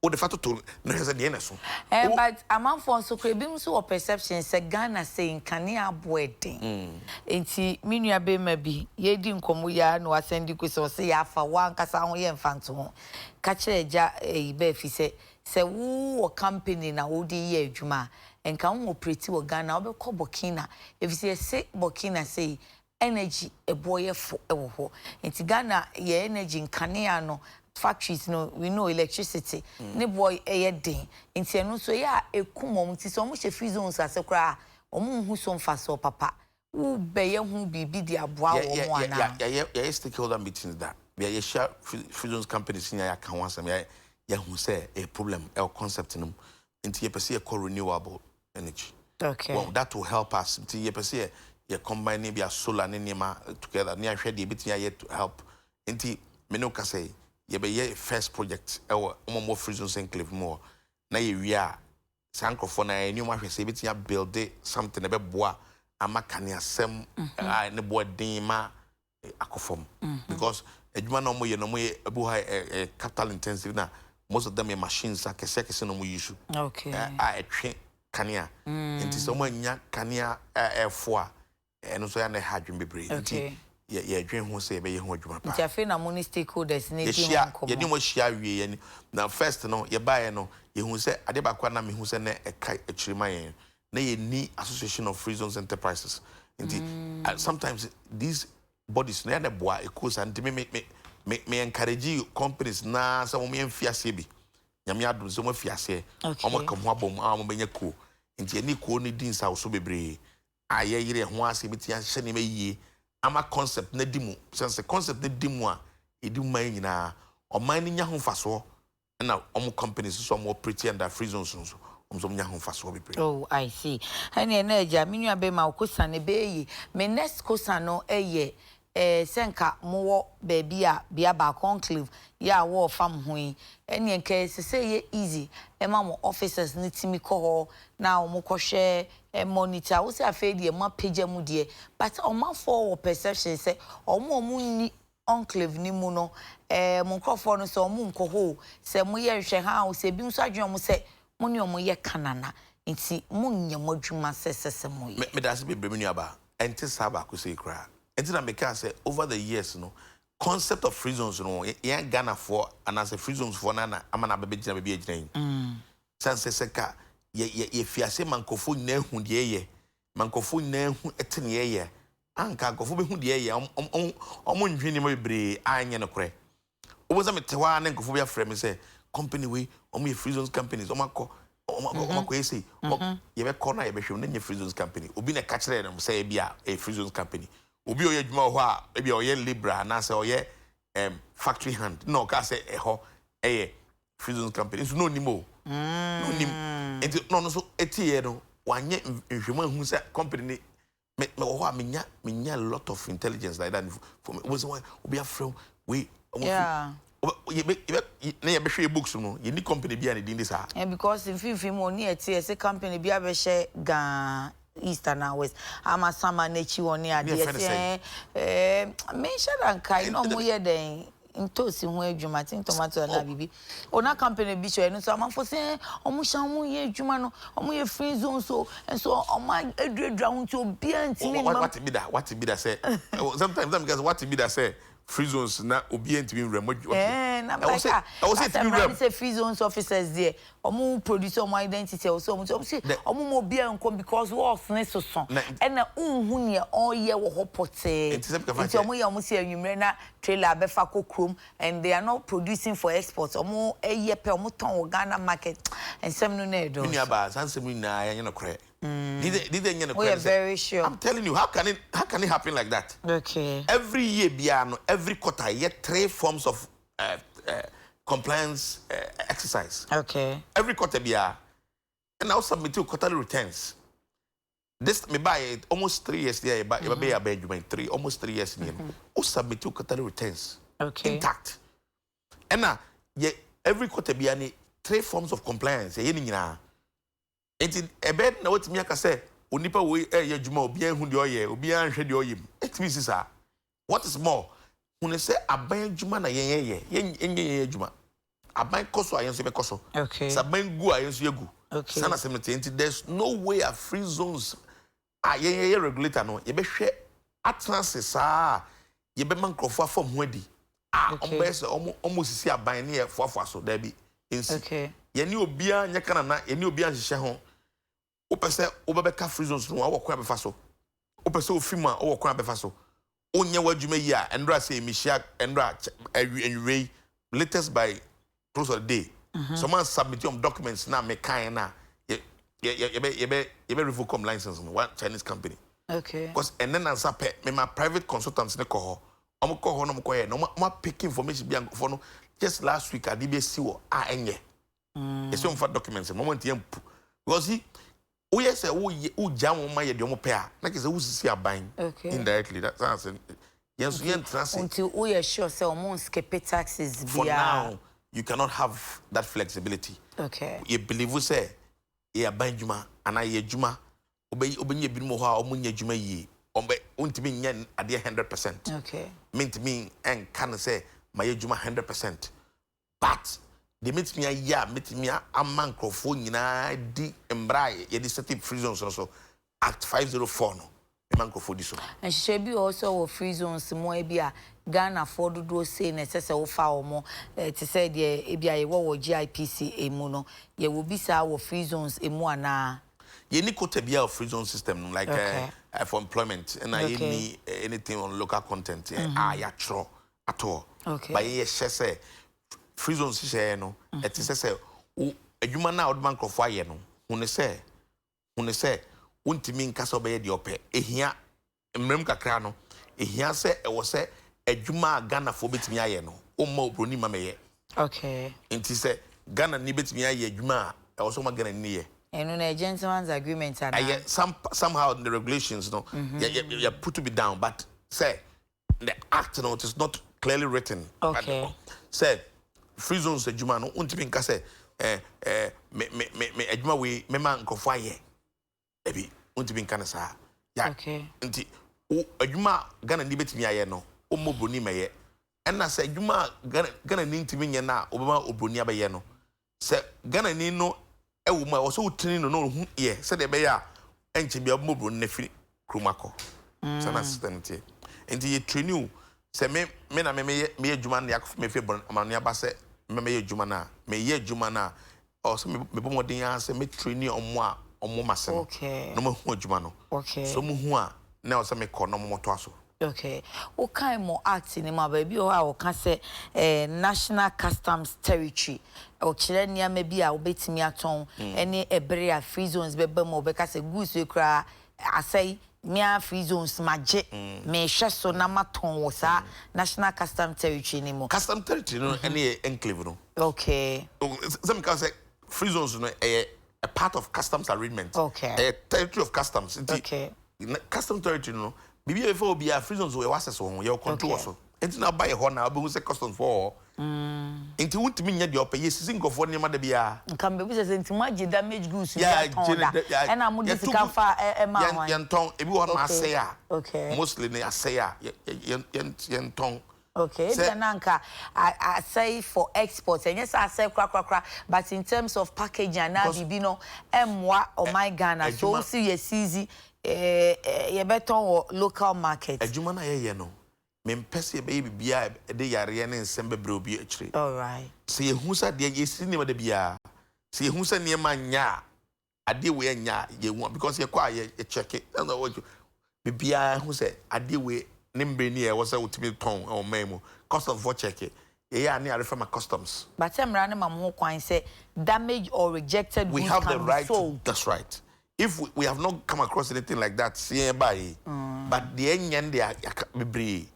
o de fato to no has the ene so but amount for so krebim so perception say Ghana say nkane aboeden enti menua be ma bi ye di nkomo ya no asendi ko so say ya fa wan kasa ho ye mfanto ho ka kire ja Baafi say wo company na wo di ye adwuma enka wo operate wo Ghana wo be ko Burkina if say Burkina say energy eboye fo ewo ho enti Ghana ye energy nkane no factories no we know electricity ne boy eye den enti eno so ya ekumom ti so mo she free zones asekra omo hu so mfa so papa wo be ye hu bibi di aboa wo mo ana yeah stakeholder meetings that we share free zones companies in ya kan wansam ya hu say a problem a concept no enti ye pese e renewable energy okay well that will help us enti ye pese ye combine be solar and nema together near share the bit here to help enti me no ka say ye be ye first project more free zones enclave more na ye wia sankofo na any ma hwese bit ya build something e be boa amaka ne asem ne boa din ma akofom because adwuma no mo ye ebu high capital intensive na most of them machines are kese no mo use okay etwe kania enti so mo anya kania f4 and so na hadwin bebre nti ye dwen ho se be ye ho adwuma pa nti afi na money stakeholders ne di ye ni mo hia wie ye ni na first no ye bae no ye hu se ade ba kwa na me hu se na ekai achirima ye na ye ni association of free zones enterprises nti sometimes these bodies na na boa ekosa nti me encourage companies na some me mfiase bi nyame adum so mo fiase omo kam ho abom a mo benya ko nti ye ni ko ni din sa so bebre aye yire ho ase bitia hye ne meyie ama concept na dimu sense concept na dimu a edi man nyina o man ni nya ho faso na omo companies so mo operate under free zones so omo nya ho faso bebre oh I see hani na eja menua be ma kosa ne be yi me next kosa no eye senka mo baby a bia ba conclave ya wo fam hoyi ene nke se ye easy e ma mo officers ni timi ko ho na mo ko hwe monitor wo se afedi e ma page mu de but o ma for perception say o mo ni enclave ni mu no mo crofo no so mo nko ho se mo ye hwe ha o se bi nso adwen mo se mo ni o mo ye kanana nti mo nya mo dwuma sesese mo ye me da se bebre menua ba enti saba ko se kra enti na me can say over the years no concept of free zones no yeah Ghana for and as a free zones for na amana bebe gina bebe agina sense seka ye fiase mankofo na hu de ye mankofo na hu etene ye anka nkofo be hu de ye omo nhwini ma bebre anye no kore oboza metewa na nkofo be afre me say company we omo ye free zones companies omo ko ese ye be corner ye be hwem na nye free zones company obi na ka kire dem say bia a free zones company obi oye dwuma ho a ebi oye libra na say oye factory hand no ka say ho free zones company so no nimo no nim enti no so etie no wanye nhwema hu say company ni me ho a menya a lot of intelligence like that for me was obi afro we you be books no you need company be and this ah. And because in film money at say company be a share ga east and west. I'm a summer nature one near the mention and kind no more than into si ho adwuma tin tomato na bibi ona company bi show no so amanfo say omo sha ho ye adwuma no omo ye free zone so and so omo adredra ho to obi antimi what be that say sometimes them guys what be that say free zones na obi antimi remo na like I was say free zones officers there omo produce omo identity so omo say omo mo obi anko because what's necessary and na unhu ne oye wo hopote nti omo ye omo say anwumre na trailer befa kokrom and they are not producing for export omo eye pe omo ton Ghana market and some no na do me aba sansem na ya no kre we are very sure. I'm telling you, how can it happen like that? Okay. Every year, every quarter, you get 3 forms of compliance exercise. Okay. Every quarter, and now submit to quarterly returns. This me buy it almost 3 years there, but you buy a Benjamin 3, almost 3 years near. Who submit to quarterly returns? Okay. Intact. And now, every quarter, 3 forms of compliance. Enti ebe na wotimi aka say onipa we ye djuma obi an hu de oye obi an hwe de oyim etimi sisa what is more when say aban djuma na yen djuma aban koso ayen so be koso okay saban gu ayen so yegu okay sana enti there's no way a free zones ayen regulator no ye be hwe atranse sa ye be man krofo afom ho adi ombese omo sisi aban ne ye foafo so da bi ensi okay ye ni obi an nya kana na ye ni obi an hye ho opese obebeka free zones no awokwa befa so opese ofima awokwa befa so onye wadwuma yi a endra say emihia endra anwei latest by close of the day someone submit your documents na me kan na ye be revoke license no one Chinese company okay because and then answer me my private consultants ne ko ho omo ko ho no mo ko ye no ma pick information bi for no just last week adibesi wo enye it's on for documents moment yam because he oh yes who jam my ye de pe a na ke say who sisi aban indirectly that's answer yes yen transit until we are sure say omo skip taxes for now you cannot have that flexibility okay you believe we say e aban djuma ana ye djuma obenye bi mo ho a omo nya djuma yi ombe untimi nya ade 100% okay mean to me and can say my djuma 100% but they meet me a man crofo nyina di embrai ye di set free zones so act 504 no man crofo di so and she be also wo free zones mo e bia Ghana for do say na sese wo fa omo to say de e bia ye wo GIPC emu no ye wo bi sa wo free zones emu ana ye ni quota bia of free zone system like for employment and anything on local content ya tro at all but ye say free zones share no et say adwuma na odman crofo aye no hune say untimi nkaso be ye de ope ehia mrem kakra no ehia say e wo say adwuma Ghana fo betimi aye no o ma obroni ma meye okay enti say Ghana ni betimi aye adwuma e wo so ma Ghana ni ye eno na gentleman's agreement and somehow in the regulations no you put to be down but say the act no it is not clearly written okay say free zones adwuma no untimi nka say me adwuma we me man nkofo aye ebi untimi nka na sa ya nti adwuma Ghana ni betimi aye no o mo broni meye enna say adwuma Ghana ni ntimi nye na obema obroni abaye no say Ghana ni no ewu ma wo so utini no hu ye say de be ya enche bia mo broni na firi kromako sana system tie enti ye trainu say me na me adwuma na yakofo me fi amanu aba say me adwuma na me ye adwuma na o so me bomodin ya say me trainu omo mase no no mo hu adwuma no so mo hu a na o say me ko no mo to aso okay o kind mo act ni ma ba bi o ha o ka say national customs territory o kire nia ma bi a obetimi aton ene ebre a free zones be ba mo be ka say goods we kra asai mia free zones maje me hwe so na maton wo sa national customs territory ni mo custom territory no ene enclave no okay some can say free zones no a part of customs arrangement a territory of customs okay custom territory no bibi e for obi a free zones we access ho ye control so enti na buy ho na obi say customs for Inti wuntimi nya de opa yesisi nkofo ne ma da bia nka mbe bi se nti mo agi damage goods ya ton da e na mo disika fa e ma wan yen ton ebi wo ma say a okay mostly ne say a yen ton okay then anka I say for exports and yes I say kra but in terms of packaging na bibi no emwa o my Ghana so see yes easy ye beton local market adwuma na ye no mempese be bibia de yare ne nsem bebre obi akire all right se yehu sa de yesi ne de bia se yehu sa ne ma nya ade we nya yehu because ye kwa ye check it na wo bibia hu se ade we ne mbre ni e wo se utimi ton o memu customs for check it ye ya ne are from customs but emra ne mam ho kwan say damaged or rejected we goods have can the right sold. that's right if we have not come across anything like that see by but the enyen they are bebre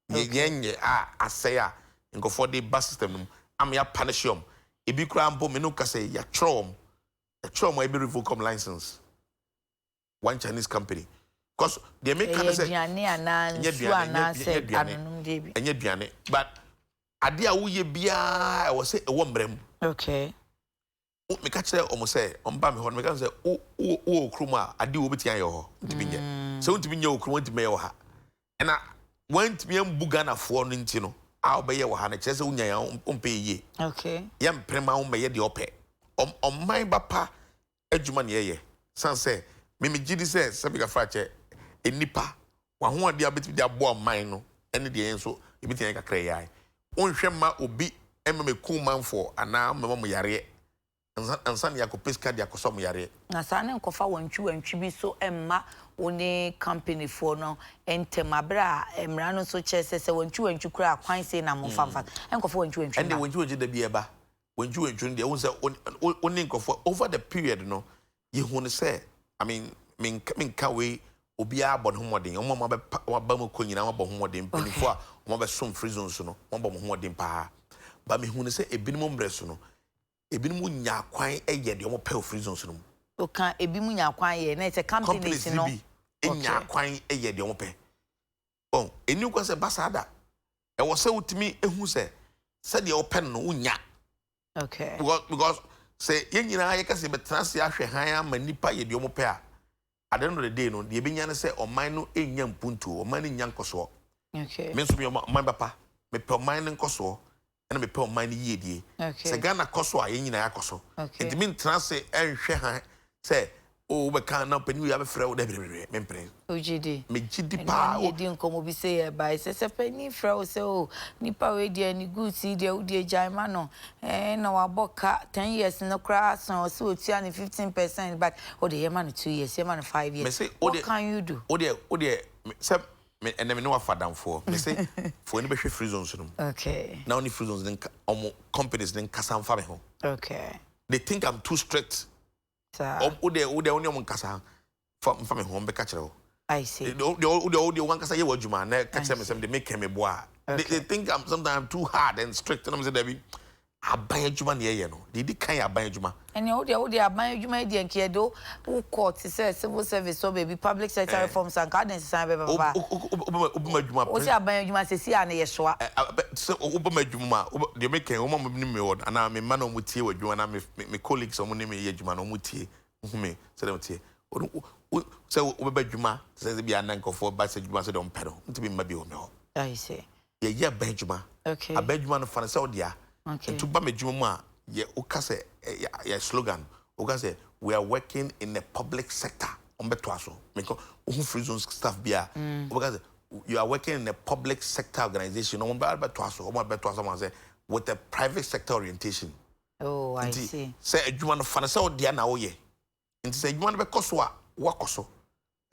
yenye asaya nkofo de bus system no am ya punish them ebi kura mbo me no ka say ya trom e be revoke license one Chinese company because they make kind of say enye duane but ade a wo ye bia e wo say e wo mbrem okay me ka kire o mo say o mba me ho me ka say o okruma ade wo beti an ye ho ntimi nye say ntimi nye okruma ntimi ye ho ha na want me mbugana fo no nti no a obeye wo ha na kire say unya ya ompe ye okay ya mprema wo meye de ope omman bapa adwuma ne ye san say me gidi say sabika frache enipa wa ho ade abeti de abo omman no ene de enso ebiti yan kakra yai onhwe ma obi ememe kumanfo ana mama mo yare ansan ya ko peska dia ko som yare na sa ne nkofa wantwi bi so emma one company for no entemabra emra no so chese se wantwi kura kwan sei na mo famfa enkofa wantwi ende wantwi da bi eba wantwi de won say oni nkofo over the period no ye hu ne say I mean min ka we obi abon homodin omo ma ba mo konyina ma bo homodin penifo a omo be som free zones no mo bo mo homodin pa ba me hu ne say ebinimo mbreso no ebinimo nya kwan eye de omo pe free zones no o kan ebimu nya kwan ye na it's a company no enya kwan eye de omo pe bon eni kwa say basada e wo say utimi ehu say de open no unya okay because say yenyina ye ka say betrase ahwe han ama nipa ye de omo pe a at the end of the day no de benya ne say oman no enya mpuntu oman no nya nkoso okay me so me oman papa me pe oman no nkoso ena me pe oman no yedie say Ghana koso a yenyina yakoso enti me trase enhwe han say o be kan na pani ya be frɛ wo da bebre me mpre ogidi me gidi pa o di nkomo bi say e bai se pani frɛ wo say o nipa we dia ni good see dia wo dia jaima no na wa boka 10 years no kra so so otua ni 15% but o de yema no 2 years yema no 5 years what can you do o de say me ene me no afadam for me say for any be hwe free zones no okay now only free zones then companies then kasam fa me ho okay they think I'm too strict ode only am kasa fa me ho be ka kire I see ode wan kasa ye wadwuma na ka kire me sem de make me boa they think I'm sometimes too hard and strict and I'm say Debbie aban adwuma na ye no de di kan aban adwuma ene ode aban adwuma de nke do wo court say civil service so baby public sector reforms and garden sign be baba obuma adwuma o say aban adwuma se si a na ye soa so obuma adwuma de make o ma me me word ana me ma no mutie wadwuma na me colleagues o mo ne me ye adwuma no mutie me say dem tie say obaba adwuma say be anankofo ba say adwuma say dem pedo ntimi ma bi o me ho I say ye aban adwuma okay aban adwuma no fa say odia okay to ba me adwuma mu a ye o ka say your slogan o ka say we are working in the public sector on beto aso because who free zones staff bia o ka say you are working in a public sector organization on beto aso say with a private sector orientation oh I see say adwuma no fa say odia na wo ye nti say adwuma no be koso a wakoso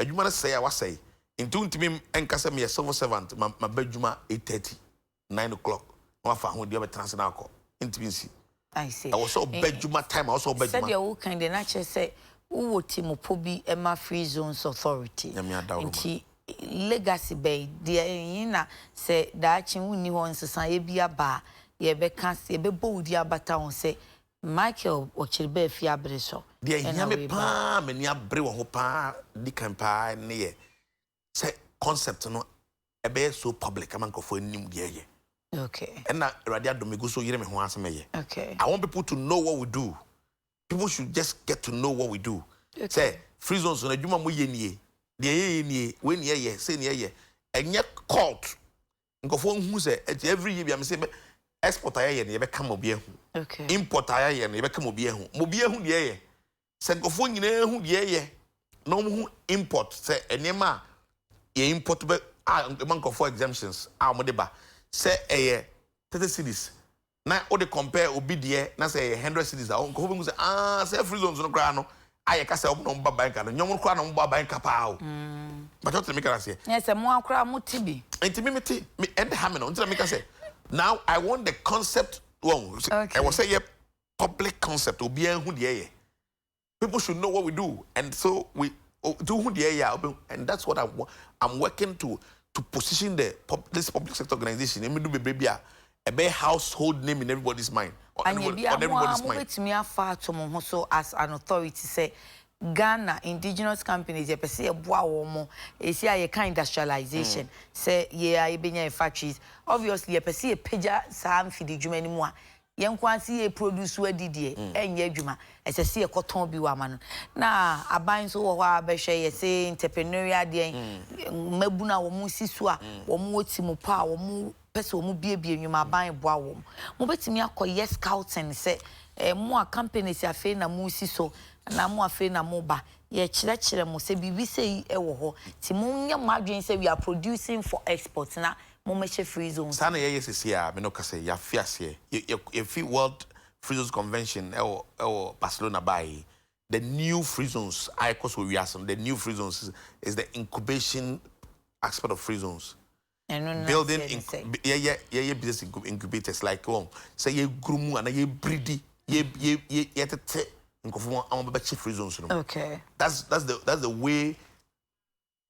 adwuma no say a wasay nti untimi enka say me civil servant ma badwuma 8:30 9 o'clock no fa ho dia be transfer akọ ntimi nsi I see I was so bedjuma time I was so bedjuma said you wo kind na che say wo timopo bi ema free zones authority nti legacy bay de yin na say daachi wuni ho nsesa ye bia ba ye be ka ye be bodi abata on say Michael Okyere Baafi abreso de yin me pa me ni abre wo ho pa di kan pa ne ye say concept no e be so public amanko fo nim de ye Okay. And na radia do me go so yire me ho asem ye. Okay. I want people to know what we do. People should just get to know what we do. Okay. Say free zones na dwuma mo ye nie. De ye nie, we nie ye, say nie ye. Enye court. Nkofo hu say every year bi am say export aye ne ye be kam obi ehu. Okay. Import aye ne ye be kam obi ehu. Mo bi ehu de ye. Say nkofo nyina ehu de ye. No mo import say enema ye import be nkofo exemptions mo de ba. Say 30 cities. Na o de compare obi de na say 100 cities. Nkofo bi say say free zones no kra no. Aye ka say obo no mba bank no. Nyom kra no mba bank pa o. But what me can say? Yes, mo akra mo tibi. Enti me end ha me no. Until me can say. Now I want the concept. Well, okay. I will say public concept. Obi who de people should know what we do, and so we do who de and that's what I'm working to position this public sector organization. Let me do baby a household name in everybody's mind. On everybody's mind. So as an authority say Ghana indigenous companies ye pese eboa wo mo esi aye kind industrialization say ye aye benya factories obviously ye pese ye peja sa amfidi dwuma ni mu a ye nkwansi ye produce wadidie enye adwuma esese ye koton bi wa ma no na aban so wo hwa behwe ye say entrepreneurial de mabuna wo mu sisu a wo mu otimu pa wo mu pese wo mu biebie nwuma aban eboa wo mo betimi akoye scouting say mo a companies afi na mu siso na mo afi na mo ba ye kire mo se bibi sei e wo ho ti mo nya mo adwen say we are producing for export na mo meche free zones sana ye sisi a me no ka say ya fiase ye fi world free zones convention e Barcelona by the new free zones I cause we are some the new free zones is the incubation aspect of free zones building business incubators like say ye grumu and ye breedy ye tete nkofo am be free zones no. Okay. That's the way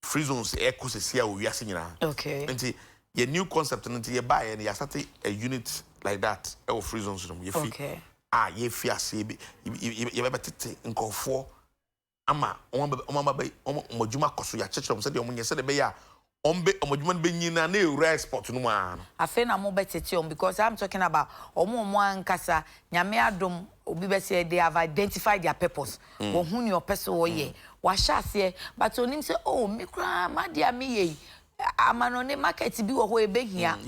free zones ecosystem we are seeing now. Okay. And your new concept and you buy and you start a unit like that free zones no. Okay. Ye fiase you be tete nkofo ama omajuma koso ya chechom say de omunye say de be ya ombe omajuma be nyina na ewura export no ma no. Afi na mo betete because I'm talking about omo ankasa nyame adom obi be say they have identified their purpose. Wo hu ni opeso wo ye. Wa hyase but onim say oh me kra ma dia me ye. Amano ne market bi wo ho e be hia.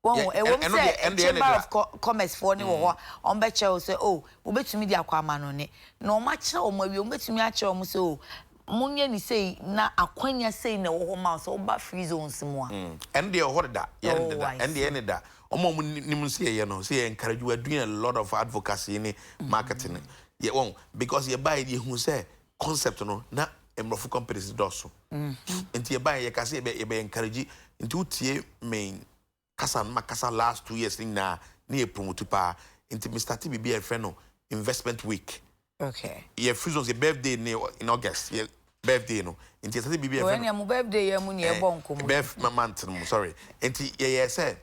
Won e wo say Chamber of Commerce for ni wo ho on be che say oh wo betumi dia kwa amano ne. Na o ma kire o ma wi o betumi a kire o say oh munye ni say na akwanya say na wo ho ma so ba free zones mu a. And they hold that. And the end that. Omo nim say ye no say encourage we are doing a lot of advocacy in marketing. Ye won because you buy the who say concept no na emrofo companies do so. Enti ye buy ye ka say ye be encourage into tie main kasa last 2 years na e promote pa enti me start be a friend no investment week. Okay. Ye free zones your birthday in August. Your birthday no. Enti start be a friend. When your birthday ye mu ni e bon ko mu. Birth month no sorry. Enti ye say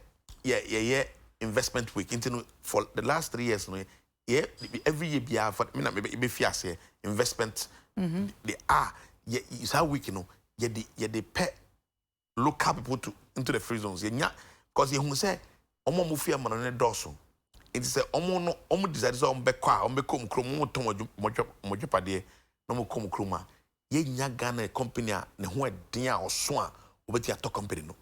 yeah investment week into for the last 3 years no yeah every year be for me na be fiase investment they are yeah is how week you know they pay local people to into the free zones yeah because you say omo mu fia man ne doso it say omo decide so omo be kwa omo be kom krom mo to mojo pade no mo kom kroma ye nya Ghana company a ne ho eden a oso a obeti ato company no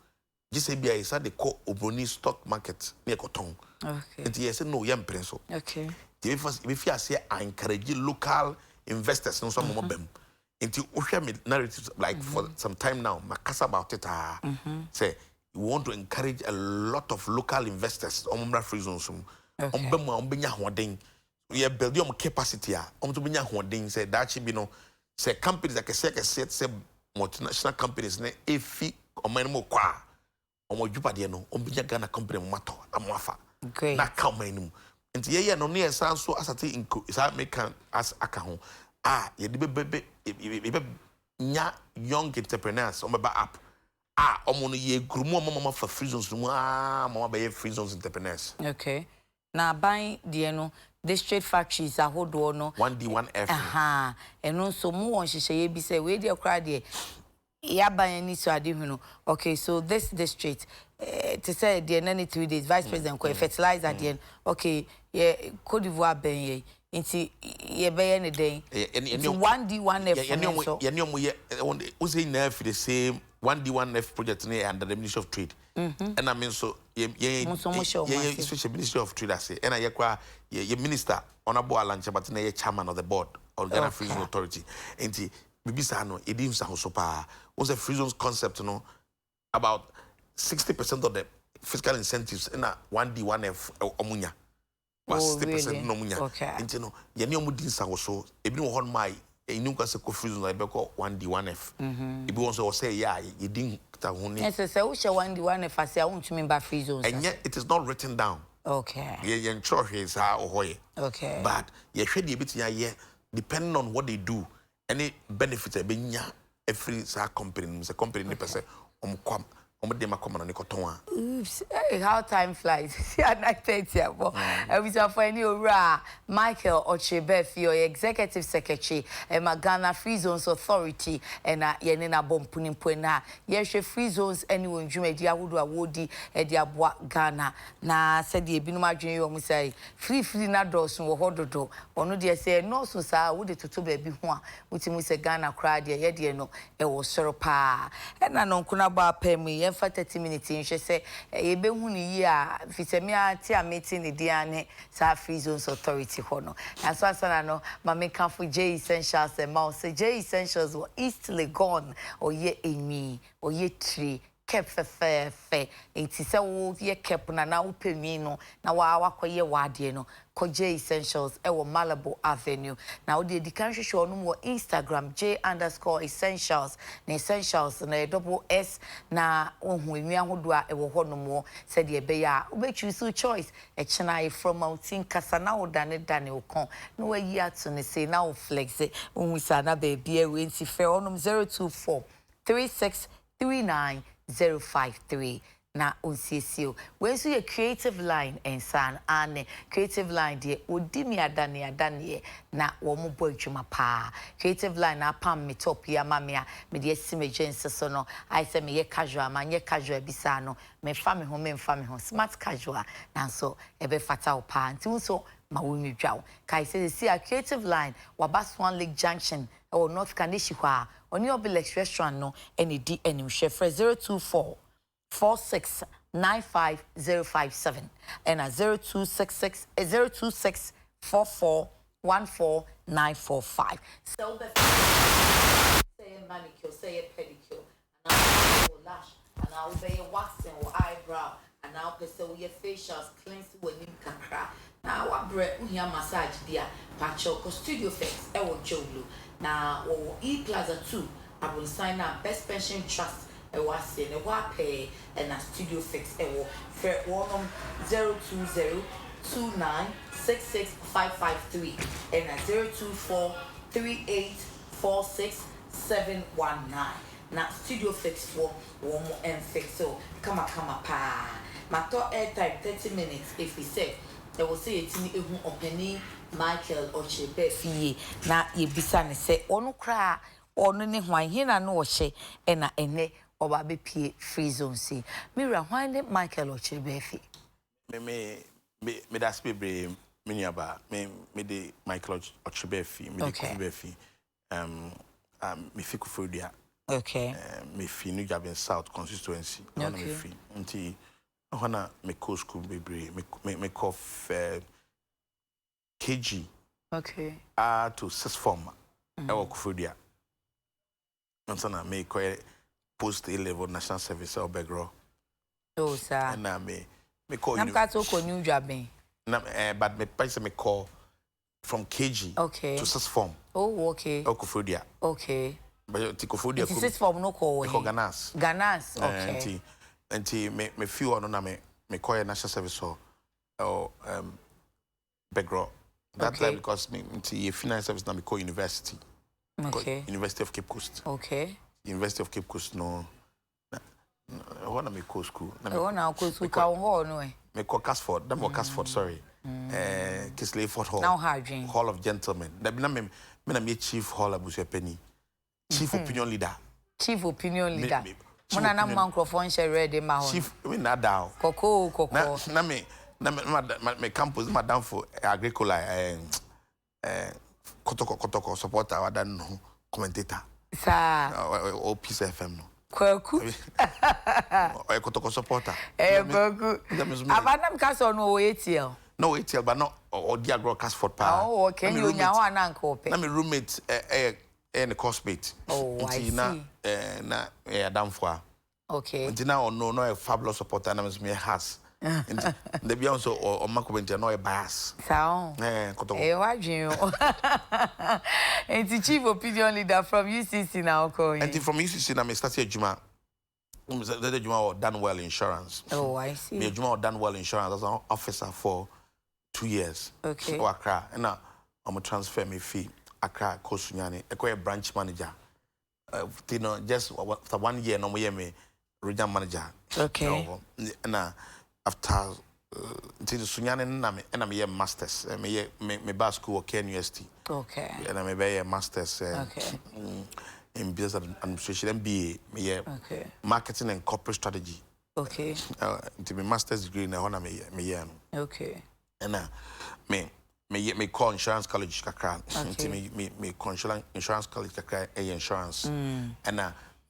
just say I said they call Obroni stock market near Cotton. Okay. And he said no, young prince. Okay. If I say I encourage local investors, no some of them. Into Ocean narratives like for some time now, Makasa about it. Say you want to encourage a lot of local investors on free zones. We are building capacity. To be holding say that should be no say companies like say multinational companies ne efi or minimum qua. Omo jupade no ombinya Ghana company mato amoafa na ka manum enti ye no ne san so asate inko isa make as aka ho ye de be nya young entrepreneurs omo ba app omo no ye grumu omo for free zones no omo ba ye free zones entrepreneurs. Okay. Na ban de no district factories ahodo no 1D1F eno so mu won hihye bi say we de kra de Yeah, by any so I didn't know. Okay, so this district, to say the end 3 days, Vice President ko fertilize at the end. Okay, yeah, Cote d'Ivoire ben ye. Inti ye be any day. It's 1D 1F. Yeah, no, we say now for the same 1D 1F project under the Ministry of Trade. And I mean so especially Ministry of Trade I say and I ye minister honorable Alancha but na ye chairman of the board of Ghana Free Zone Authority. Inti bibisa no edim sa so pa was a free zones concept no about 60% of the fiscal incentives in a 1D 1F omunya was 60% no munya nti no ye ne omudin sa so ebi no hon mai enu kwase ko free zones like be call 1D 1F ebi won so say yeah ye din ta honi yes say wo she 1D 1F ase a wontumi ba free zones and yet it is not written down ye ensure his ohoye but ye hwe de ebitia ye depending on what they do any benefits e benya every sa company say company ni pese omkwam omde makomo no koton a oops hey, how time flies see at 9:30 abo we say for any ora Michael Okyere your executive secretary Ghana Free Zones Authority and ye ne na bompuni na ye hwe free zones anywhere ndwumadi awodo awodi e de aboa Ghana na said de ebinum adwen yo mu say free na dos wo hododo ono de say no so sa wo de toto ba bi ho a wutimu say Ghana kra de ye de no e wo soro pa e na no nkuna ba pam for 30 minutes in she say ye be hu ni yi a fisemi ati a meeting ni dia ne sa Free Zones Authority ho no na so asana no ma me kan for J Essentials e ma say J Essentials wo East Legon oye enwi oye tree kep fe enti se wo ye kep na wo pemi no na wa wakoye wade no ko J Essentials e wo Malabo Avenue na wo de dikan hwehwe no mo Instagram J_essentials na essentials na double S na ohun enwi ahodo a e wo ho no mo se de be ya wo be choose choice e chena from mountain kasa na wo dane wo kon na wa yi ato ne say na wo flex ohun sa na be bia we enti fe onum 024 3639053 na onsiesie we so your creative line ensan ane creative line de odimi adane na wo mo bo adwuma pa creative line na pam me top ya mamia me de simejense so no I say me ye casual man ye casual bisa no me fa me ho smart casual na so e be fata wo pa nti so ma wo mi dwawo kai say see a creative line Wabaswan Lake Junction or North Kanishi hwa oni Obelex restaurant no ene di enim hwe frɛ 024 4695057 and 0266 026 4414945 so the say manicure say pedicure and lash and I'll be waxing or eyebrow and I'll be so your facials cleanse when you kakra na wa bre uhia massage dia pacho ko studio fix e wo jowlu na wo E Plaza 2 abun sign up best pension trust e wa se ne wa pay and na studio fix e wo fe wo 02029665553 and na 0243846719 na studio fix for wo mo en fix so kama pa mato airtime 30 minutes if we say they will say etini ehu openi Michael Okyere na yebisa ne se onu kra onu ne hwan hina no wo hye na ene oba be pie free zone si mira hwan ne Michael Okyere me da spebre miniaba me de Michael Okyere me de Kubefi me fi Kufudia me fi New Japan South constituency na me fi nti hona me co school bebre me call KG to 6th form e wo Kufudia nsana me call post A-level national service or background sir and me call you na to ko New Japan na but me person me call from KG to 6th form Kufudia but Kufudia 6th form no call Ganas Anti me few on na me call national service or background that time because me into finance service na me call university University of Cape Coast University of Cape Coast no na me call school na call school ka ho no me call Casford that more Casford sorry Kisleyford Hall now Hall of Gentlemen that me na me chief hall abusu penny chief opinion leader chief opinion leader. Mona na microphone share ready ma ho. Chief we na down. Koko. Na me campus madam for agricola kotoko supporter wadan no commentator. Sa O Peace FM no. Kwaku. O kotoko supporter. Kwaku. Abanam ka so no ATL. No ATL but no or Diagro Casford pa. Oh, okay. You nya ho ananka ope. Na me roommate and coursemate. Oh, I see. Na Adam for. Okay. Until now no a fabulous supporter na me has. And the beyond so or Macoventi no a bias. Sao. Wadwin. And the chief opinion leader from UCC now calling. And from UCC na me start Juma. The Juma or done well insurance. Oh, I see. Me Juma or done well insurance as an officer for 2 years. Okay. So Accra and now I'm transfer me fee Accra Kosunyani. A branch manager. You know, just after 1 year no me regional manager. Okay. And after until Sunyani and I'm a masters. Me bar school Okyere University. Okay. And I'm a masters. Okay. In business administration, MBA, me okay. Marketing and corporate strategy. Okay. To my master's degree in Hona me. Okay. And me call insurance college kakra. Okay. Me call insurance college kakra insurance. And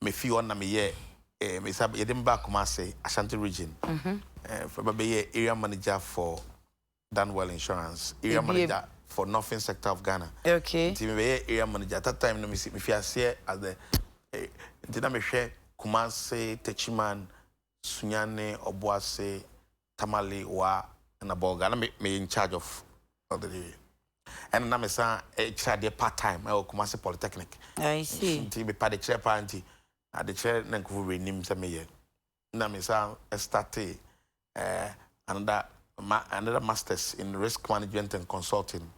me feel on me me sab Edinburgh Kumasi Ashanti region. For be area manager for Danwell Insurance. Area manager for Northern sector of Ghana. Okay. Team area manager at that time no me feel say as the did me share Kumasi, Techiman, Sunyane, Obuase, Tamale wa na Bolga. Me in charge of the day. And na me say a part time I Kumasi Polytechnic. I see. Team be part the chair party. At the chair na kufu renim say me. Na me say started another masters in risk management and consulting.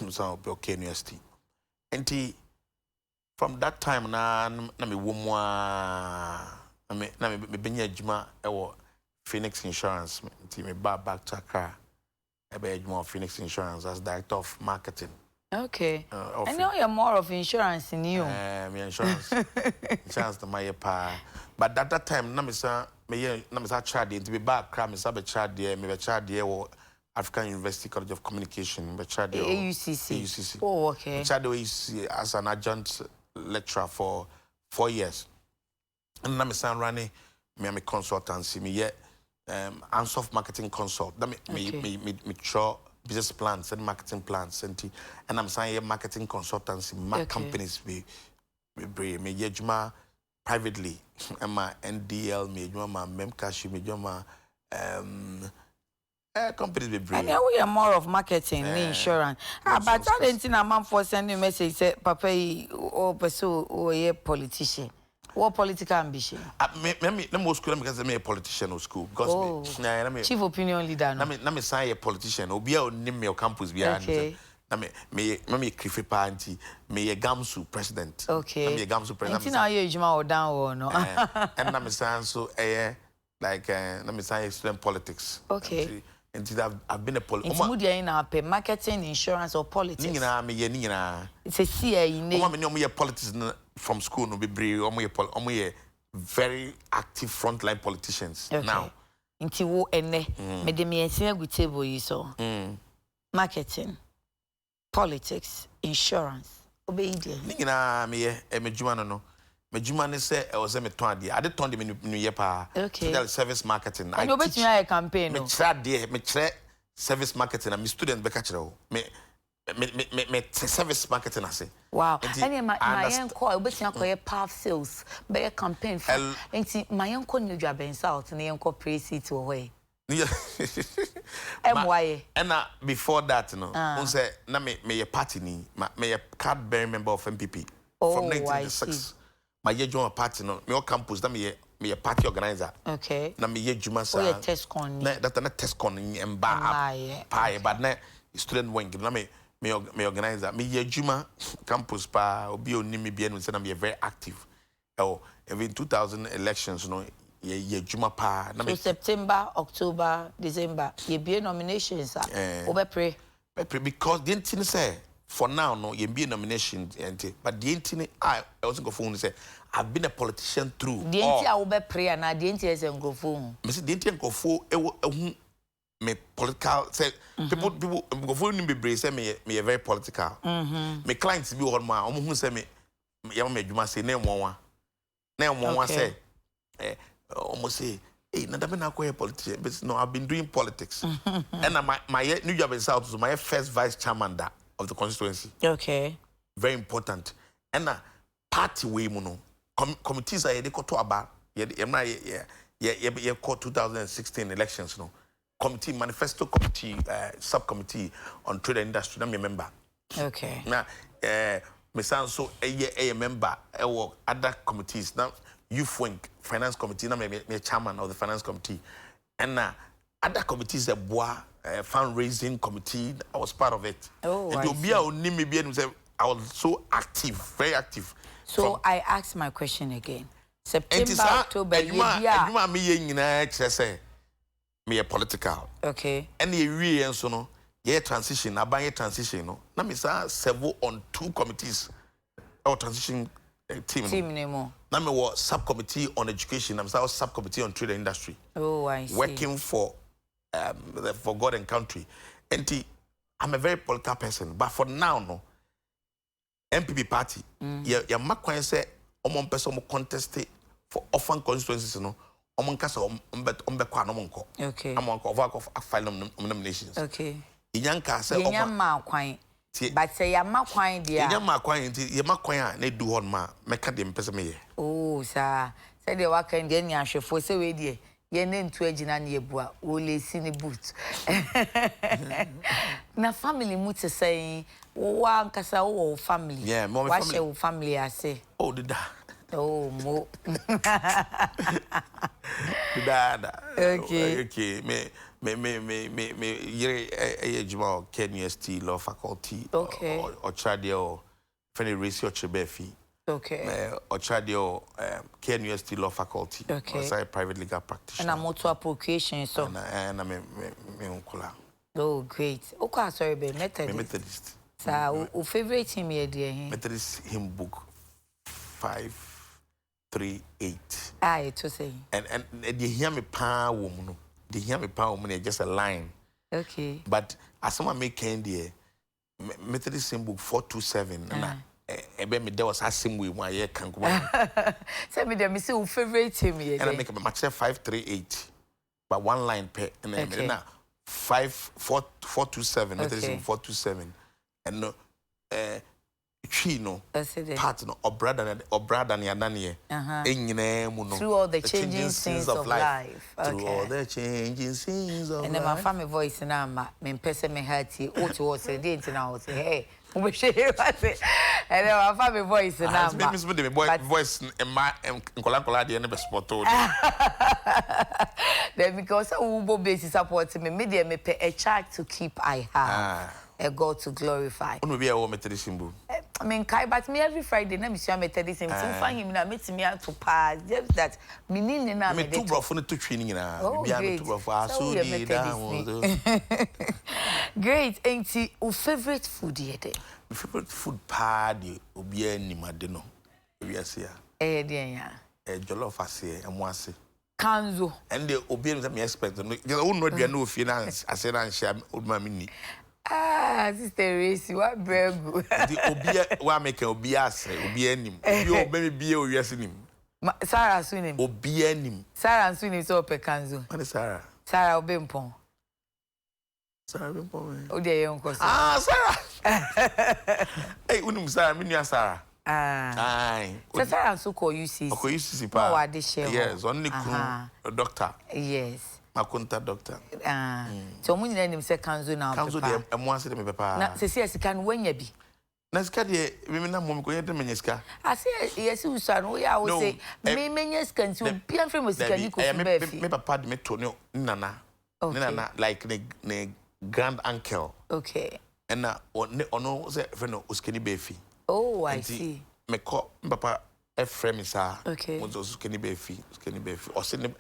So Okyere University. And from that time na me womwa na me benya adwuma e Phoenix Insurance. Me back to Accra. E be adwuma Phoenix Insurance as director of marketing. Okay. I know you're more of insurance in you. Me insurance. Insurance the my pa. But at that time na me say child to be back Accra me say be child there me be child there African University College of Communication, AUCC. Oh, okay. As an adjunct lecturer for 4 years. And I'm a running me consultancy, me Ansoft marketing consult. Me show business plans and marketing plans and I'm saying marketing consultancy, companies me juma privately. My NDL, me juma Memcash, me juma companies be brave. And now we are more of marketing, insurance. But I didn't think a man for sending message say, Papa, or pursue or a politician. What political ambition? Me most school because I'm a politician or school. Because chief opinion leader. Me say a politician. Obi a name me campus behind. Okay. Me Krifi party. Me a Gamsu president. Okay. Me a Gamsu president. Until now you Juma or down or no. And na me say so like na me say student politics. Okay. And I've been a politician. It's media in our marketing, insurance, or politics. It's a CA in there. Me politics from school no be brave. Omo very active frontline politicians now. Until wo ene me de me ensin agu table yi so. Marketing, politics, insurance. Obey there. Ni nyina me juma no. Me juma ne say e was me ton ade. Ade ton de me no ye pa. Okay. Service marketing. I know between a campaign. Me try service marketing and me student be catch o. Me service marketing ase. Wow. And my call between akoye path sales, be campaign for. Enti my uncle new job in south na uncle praise it to way. MY. And before that no, on say na me party ni, me card bearing member of MPP from 1996. My year join party no, me campus na me a party organizer. Okay. Na me year juma sa. Oh, test con. That na test con in pie, but na student wing na me organizer. Me year juma campus pa obi oni me be no say na me very active. Oh, even 2000 elections no ye juma pa na me. So September, October, December, ye be nominations obe pray. Because the thing say for now, no, you be nomination, but the internet, I wasn't going to say, I've been a politician through. The internet, I will be prayer now. The internet is go for. Mr. The internet go for me political. Say people go for me be say me very political. Me clients be on my who say me say name one say almost say hey na da be na a politician, but no, I've been doing politics. And my new job in South was my first vice chairman of the constituency. Okay. Very important. And party way no committees are they to about yeah 2016 elections no committee manifesto committee subcommittee on trade and industry. I'm a member. Okay. Now me sound so a member other committees now youth wing finance committee. Now me chairman of the finance committee and other committees fundraising committee. I was part of it. Oh, and I was so active, very active. So I asked my question again. September, October, me a political. Okay. And the year so no, transition, I buy transition no. Now me several on 2 committees or transition team. Team name. Now me was subcommittee on education. I'm subcommittee on trade and industry. Oh, I see. Working for God and country. And I'm a very political person, but for now no. MPP party, ya makwan say omon person mo contest for often constituencies no omon kasa ombe kwa no monko. Okay. Amon ko of file nominations. Okay. Inyanka say omon makwan. But say ya makwan dia. Inya makwan nti ya makwan a na du hon ma meka de mpese me ye. Oh, sir. Say the wakan dia ni ahwefo say we die. Ye ne ntu agina na yebua o le si ni boot. Na family mu te say wa nkasa wo family. Yeah, mo family. Wa family ase. Oh, did that. Oh, mo. Dada. Okay. Okay. Me yere ejuma KNUST law faculty. Okay. Or tradio friendly research Baafi. Okay. Or tradio KNUST law faculty. Okay. Or private legal practitioner. And I'm auto procreation so. And I'm uncle. Oh, great. Okay, sorry, be Methodist. So, o favorite hymn here, dear? Methodist hymn book 538. Ah, it was saying. And they hear me power woman. They hear me power woman, just a line. Okay. But as someone make candy, Methodist hymn book 427. And there was a same way why I can't go. Tell me, them, say, o favorite hymn here. And I make a match 538, but one line per. And then 427. Methodist hymn 427. And no, part no or brother and Yadanie. Through all the changing scenes of life. Through all the changing scenes of life. And then my family voice in my person me hearty, oh, towards a date, and I would say, hey, we share what it. And then my family voice in my voice in my Colacoladia and never spot. Then because Ubo basis supporting me, media me pay a child to keep I have. A God to glorify. When we be a Methodist symbol. I mean, but me every Friday, na me see Methodist symbol. So find him na meet me out to pass. Just that, me need na me two bro for the two training na. Be a two bro for so great. Ain't your favorite food yet? My favorite food party obi ani made no. We are here. Dear ya. Jollof ase emwase. Kanzo. And the obi ani me expect no. You don't know dia no finance ase na share oduma mini. Ah, Sister Racy, what brego. The Obia, what make Obia say, Obianim. You baby be o yesim. Sarah Sunim. Obianim. Sarah Sunim so pekanzo. What is Sarah? Sarah Obimpon. Sarah Obimpon. O de yon koso. Ah, Sarah. Hey, unum Sarah, minya Sarah. Aye. Sarah so call UCC. Call UCC pa. No, I de share. Yes, only a doctor. Yes. Makunta doctor. So mun nyina nim se kanzo na papa. Kanzo de emwase de me papa. Na se se sika no wanya bi. Na sika de me na mom ko yede menya sika. Ase yes usa no ya wo say me menya sika nti obi an frem sika ni ko Baafi. Me papa de me to ne nana. Ne nana like ne grand uncle. Okay. And ono say friend no uskeni Baafi. Oh, I see. Me ko papa e frame sa. Okay. Mo uskeni Baafi. O say ne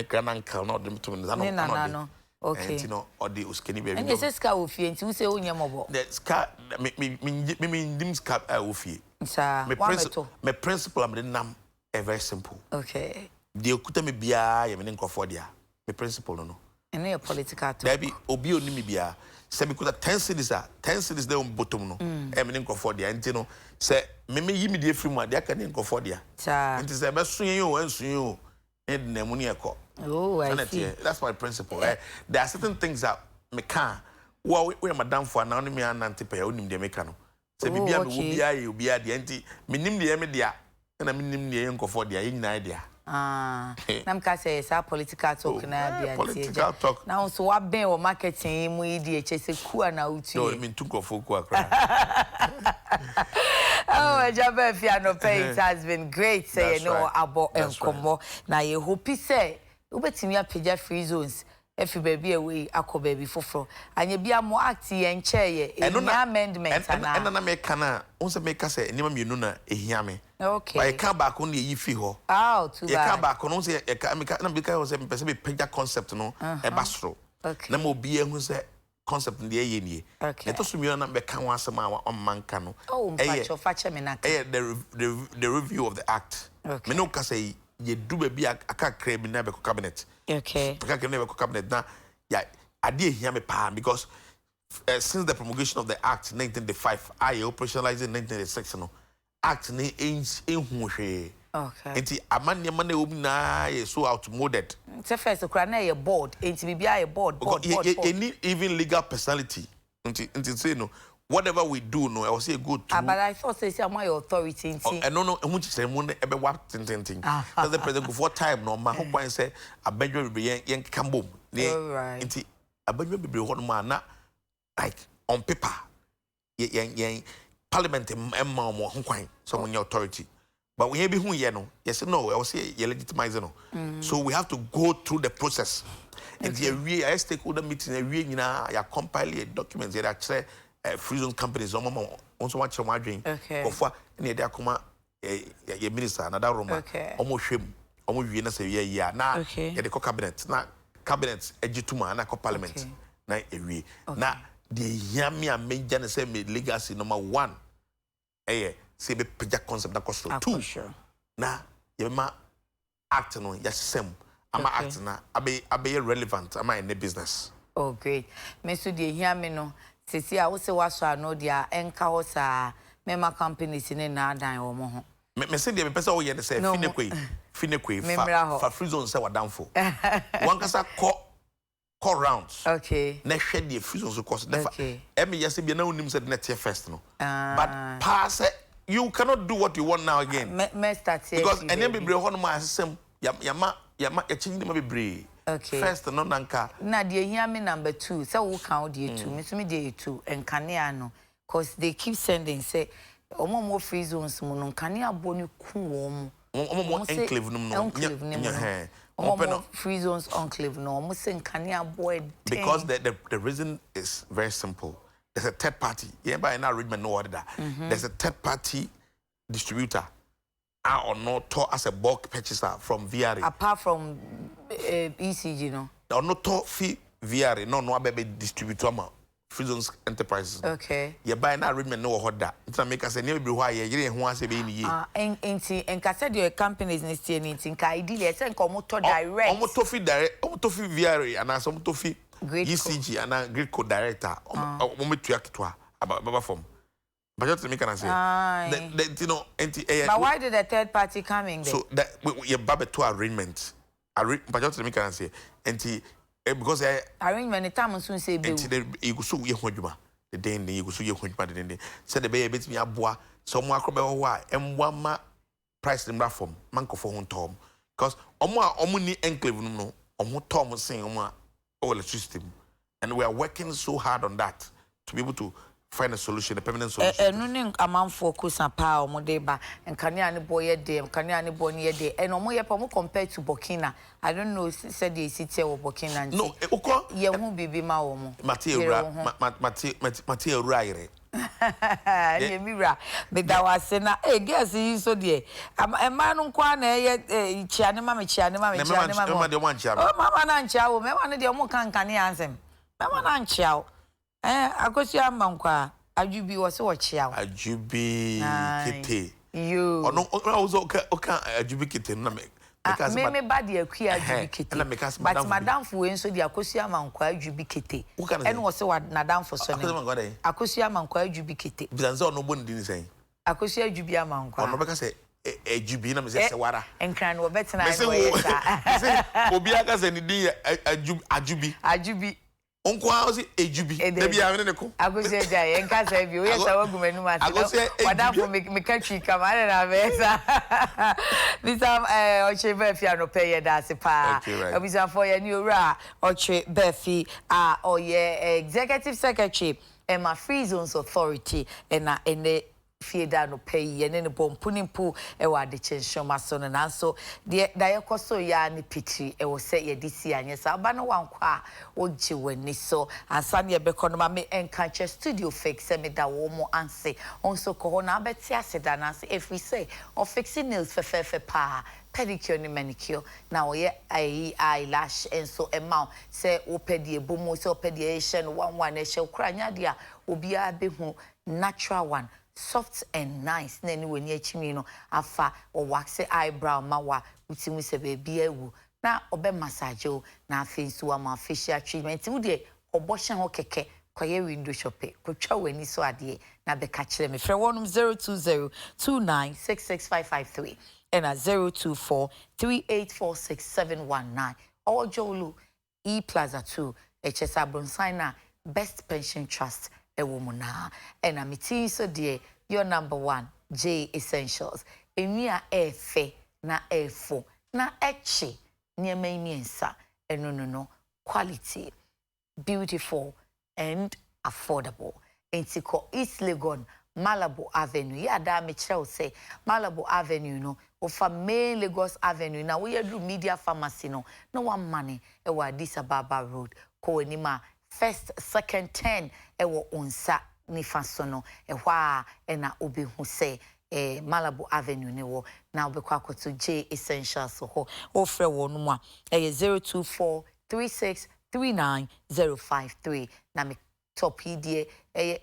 grand uncle no de to me no. Okay. And you know, or the uskeni baby. And you say ska ofie nti wo say onya mobo. The ska me dim ska ofie. Sir, my principle am the nam very simple. Okay. The okuta me bia ye me nkofo dia. My principle no. And your political talk. Baby, obi oni me bia. Say me kuta 10 cities dey on bottom no. E me nkofo dia. Nti no, say me yi me dey free mu dia ka ne nkofo dia. Sir. Nti say be sun yen o ansun yen o. E na mu ne ekọ. Oh, I see. That's my principle. There are certain things that me can. Well, we are madam for now. Me anante pay. Onim de me can. Say bibia me obia de enti. Me nim de me dia. Na me nim de nkofo dia. Yin na dia. Nam ka say sa political talk na bia. Political talk. Now so what ben o marketing mu yi de chese ku na utu. No, me too nkofo ku akra. Oh, Baafi no pay. It has been great. Say you know about enkomo. Na ye hope say ubetimi apagya free zones efi baby away akọ baby foforo anya bia mo act ye nche ye amendment ana na me kana onse me ka say enima mienu na ehia me okay ba ka ba ko na yi fi ho too bad ye ka ba ko no say ye ka me ka na be ka say me pese me pagya concept no e basoro na mo bia hu say concept ndi ye nie okay to so mi na be ka ho asema a manka no fache me na the review of the act me no ka say ye do be aka crab na be cabinet okay aka na be cabinet na ya ade here me pa because since the promulgation of the act 1995 I operationalized in 1996 no act ni enhu hwe okay enti amane ma na obi na ye so outmoded say first okra na ye board enti bibia ye board any even legal personality enti say no whatever we do no I will say good to but I thought say my authority no who say mo e be wa tintintin that's the president before time no ma ho kwan say abadwo be yen kambom nti abadwo be ho no ma na like on paper yen parliament emma mo ho kwan so mo authority but we be hu ye no yes no I will say you legitimize no so we have to go through the process and the I stakeholder meeting we nyina ya compile documents ya chere free zone companies also watch your dream of any day akoma your minister another room almost shame almost we na say yeah na ya the cabinet na cabinet ejituma na parliament na ewie na the yami amenya na say me legacy number 1 say be project concept na cost 2 na you ma act no ya sem ama act na abe relevant ama in the business. Oh great me so the yami no sisi a wo se waso ano dia enka ho sa mema companies ni na adan wo mo ho me se dia me pese wo ye ne se finekwe fa free zone se wadamfo wan kasa call rounds okay na hwe dia free zone so cost never em yes be na unim se net first no but pass you cannot do what you want now again me start here because any bebre ho no ma asem yama chinyi ma bebre. Okay. First, no nanka. Na the hear me number 2. So who count the 2? Me so me the 2 and kania no. Cause they keep sending say omo more free zones mo no kania boni ku wo mo enclave no omo free zones enclave no omo say kania boy because the reason is very simple. There's a third party. Yeah, by now read me no order. There's a third party distributor. Or not to as a bulk purchaser from VRA. Apart from ECG, no. Or not to fee VRA, no baby distributor ma free zones enterprises. Okay. You buy now read me no order. It's make us a never be why you want to be in ye. And said your companies in still anything. Ideally, I think Omoto direct. Omoto fee direct. Omoto fee VRA and some to fee ECG and a Greek code director. Omoto to akitwa about from. But just to make an answer, you know, but why did the third party come in there? So that we have two arrangements. But just to make an answer, because arrangement the time soon say be. You go so you hojuma. The day you go so you hojuma the day. Said the baby bit me aboa. So mo akrobe ho wa ma price them from manko for hon tom. Because omo ni enclave no omo tom saying omo electricity. And we are working so hard on that to be able to find a solution, a permanent solution. No ning amount focus on power modeba and kanya ni boy day, kanya ni boy day, and omo ye pomo compared to Burkina. I don't know said the city of Burkina. No, ye won't be ma omo. Mateo Raire. Ye mira me da wase na girls yi so de ema no kwa na ye chiane ma me chiane ma me chiane ma me de wan chia oh mama na nchia wo me wan de mo kankane ansem me wan na nchia wo akosi ama nkwa adwubi wo se wo chia wo adwubi kete yo ono also oka adwubi kete na me me ba de akua adwubi kete but madam fu we nso de akosi ama nkwa adwubi kete ene wo se wa nadam fu so ne akosi ama nkwa adwubi kete bizanze ono bo ndi ni sen akosi adwubi ama nkwa ono beka se adwubi na me se wara enkran wo betina no yesa obi aka se ni di adwubi onko a osi adwubi da bia me ne ko akosi eja enka se bi o yesa wagumanu ma se wada fo me katwi kamara na besa bisa Okyere Baafi anope ye da se pa bisa fo ye ni owura Okyere Baafi oye executive secretary Emma Free Zones Authority na ene fieda no pay ye ne bompunipu e wa de chenshoma so no nanso de da ye koso ya ne pitri e wo se ye disi anye sa ba no wankwa oji wani so ansa ne be kono ma me enkanche studio fix me da wo mo anse onso ko ho na beti aseda na anse if we say o fixing nails fe pa pedicure ni manicure na wo ye eyelash enso emau se wo pedie bomo se wo pedie hye no one e hye kura nya de a obi a be hu natural one soft and nice na ni woni achimi no afa o wax eyebrow mawa utimu se baby ewu na obe massage o na face wa ma facial treatment wo de oboshe ho keke kwaye window shoppe kwatwa wani so ade na be ka kire me frɛ wonum 0202966553 and 0243846719 ojolu Plaza 2 HSA Bronsign na Best Pension Trust ewomuna ena miti so de your number 1 J Essentials enua efe na efo na echi niema imiensa no quality beautiful and affordable entiko East Legon Malabo Avenue ya da me kyerɛw say Malabo Avenue no ofa main Lagos Avenue na we do media pharmacy no one money e wa Addis Ababa Road ko anima first second 10 ewo onsa nifa so no ehwa na obehu se Malabo Avenue ne wo na obekwa akoto J Essentials ho ofre wo no mu a 0243639053 na me top idie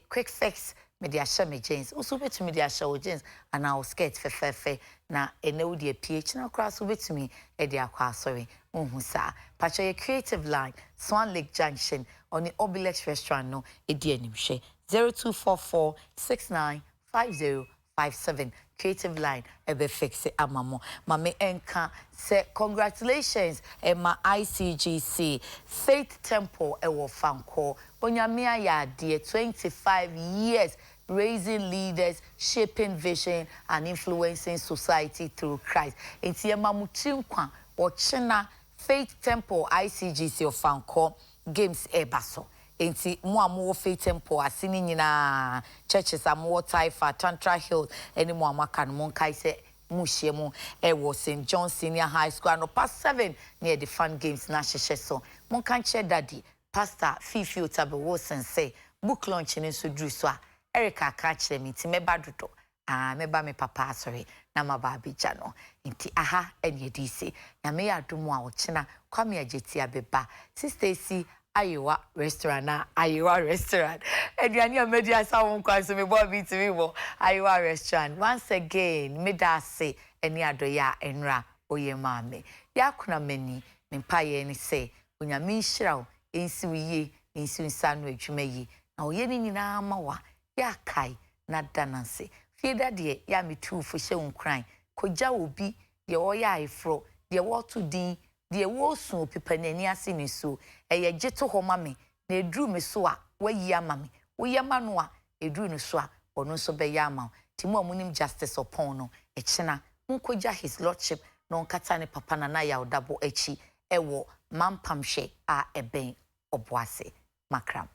quick fix media shame jeans uso betumi dia show jeans ana o skirt fefefe na enewu dia ph na cross betumi e dia kwa sorry unhu sa pacho ye creative line Swan Lake Junction on the Obilex restaurant no e dia animhwe 0244695057 creative line ebe fix amamo mame enka say congratulations Emma ICGC Faith Temple ewo fanko onyamia ya de 25 years raising leaders, shaping vision and influencing society through Christ. Enti Emma muchinkwa ochina Faith Temple ICGC ofanko games ebaso. Enti mo Faith Temple asini nyina churches amu Taifa Tantra Hills eni mo amaka no monkai se mushemu ewo St. John Senior High School no past 7 near the fun games na hyehyɛ so monkan che daddy pastor Fifi Otabewo sense book launch ni so dru so a Erica ka kire me ti meba dodo meba me papa sorry na maba abija no nti aha ene DC na me adomu a wo kina kwame ageti abeba sister si Ayewa restaurant na Ayewa restaurant eduani amedia sa won kwa so me bo bi ti me bo Ayewa restaurant once again me da se eni adoya enra oye maame yakuna mani me paye ni se onyame nhiraw ensi wiye ensi nsanu adwuma yi na oye ni nyina mawa ya kai na dananse fieda de ya metu fo hye unkran koja obi de wo ya ifro de wo to din de wo sun opipanani ase ni so eye gyeto ho ma me na edru me so a wayi ama me wo yama no a edru no so a ono so be ya ama timu amunim justice upon no ekina munkoja his lordship no nkata ne papa na ya odabo echi ewo mampamhwe a eben oboase makram.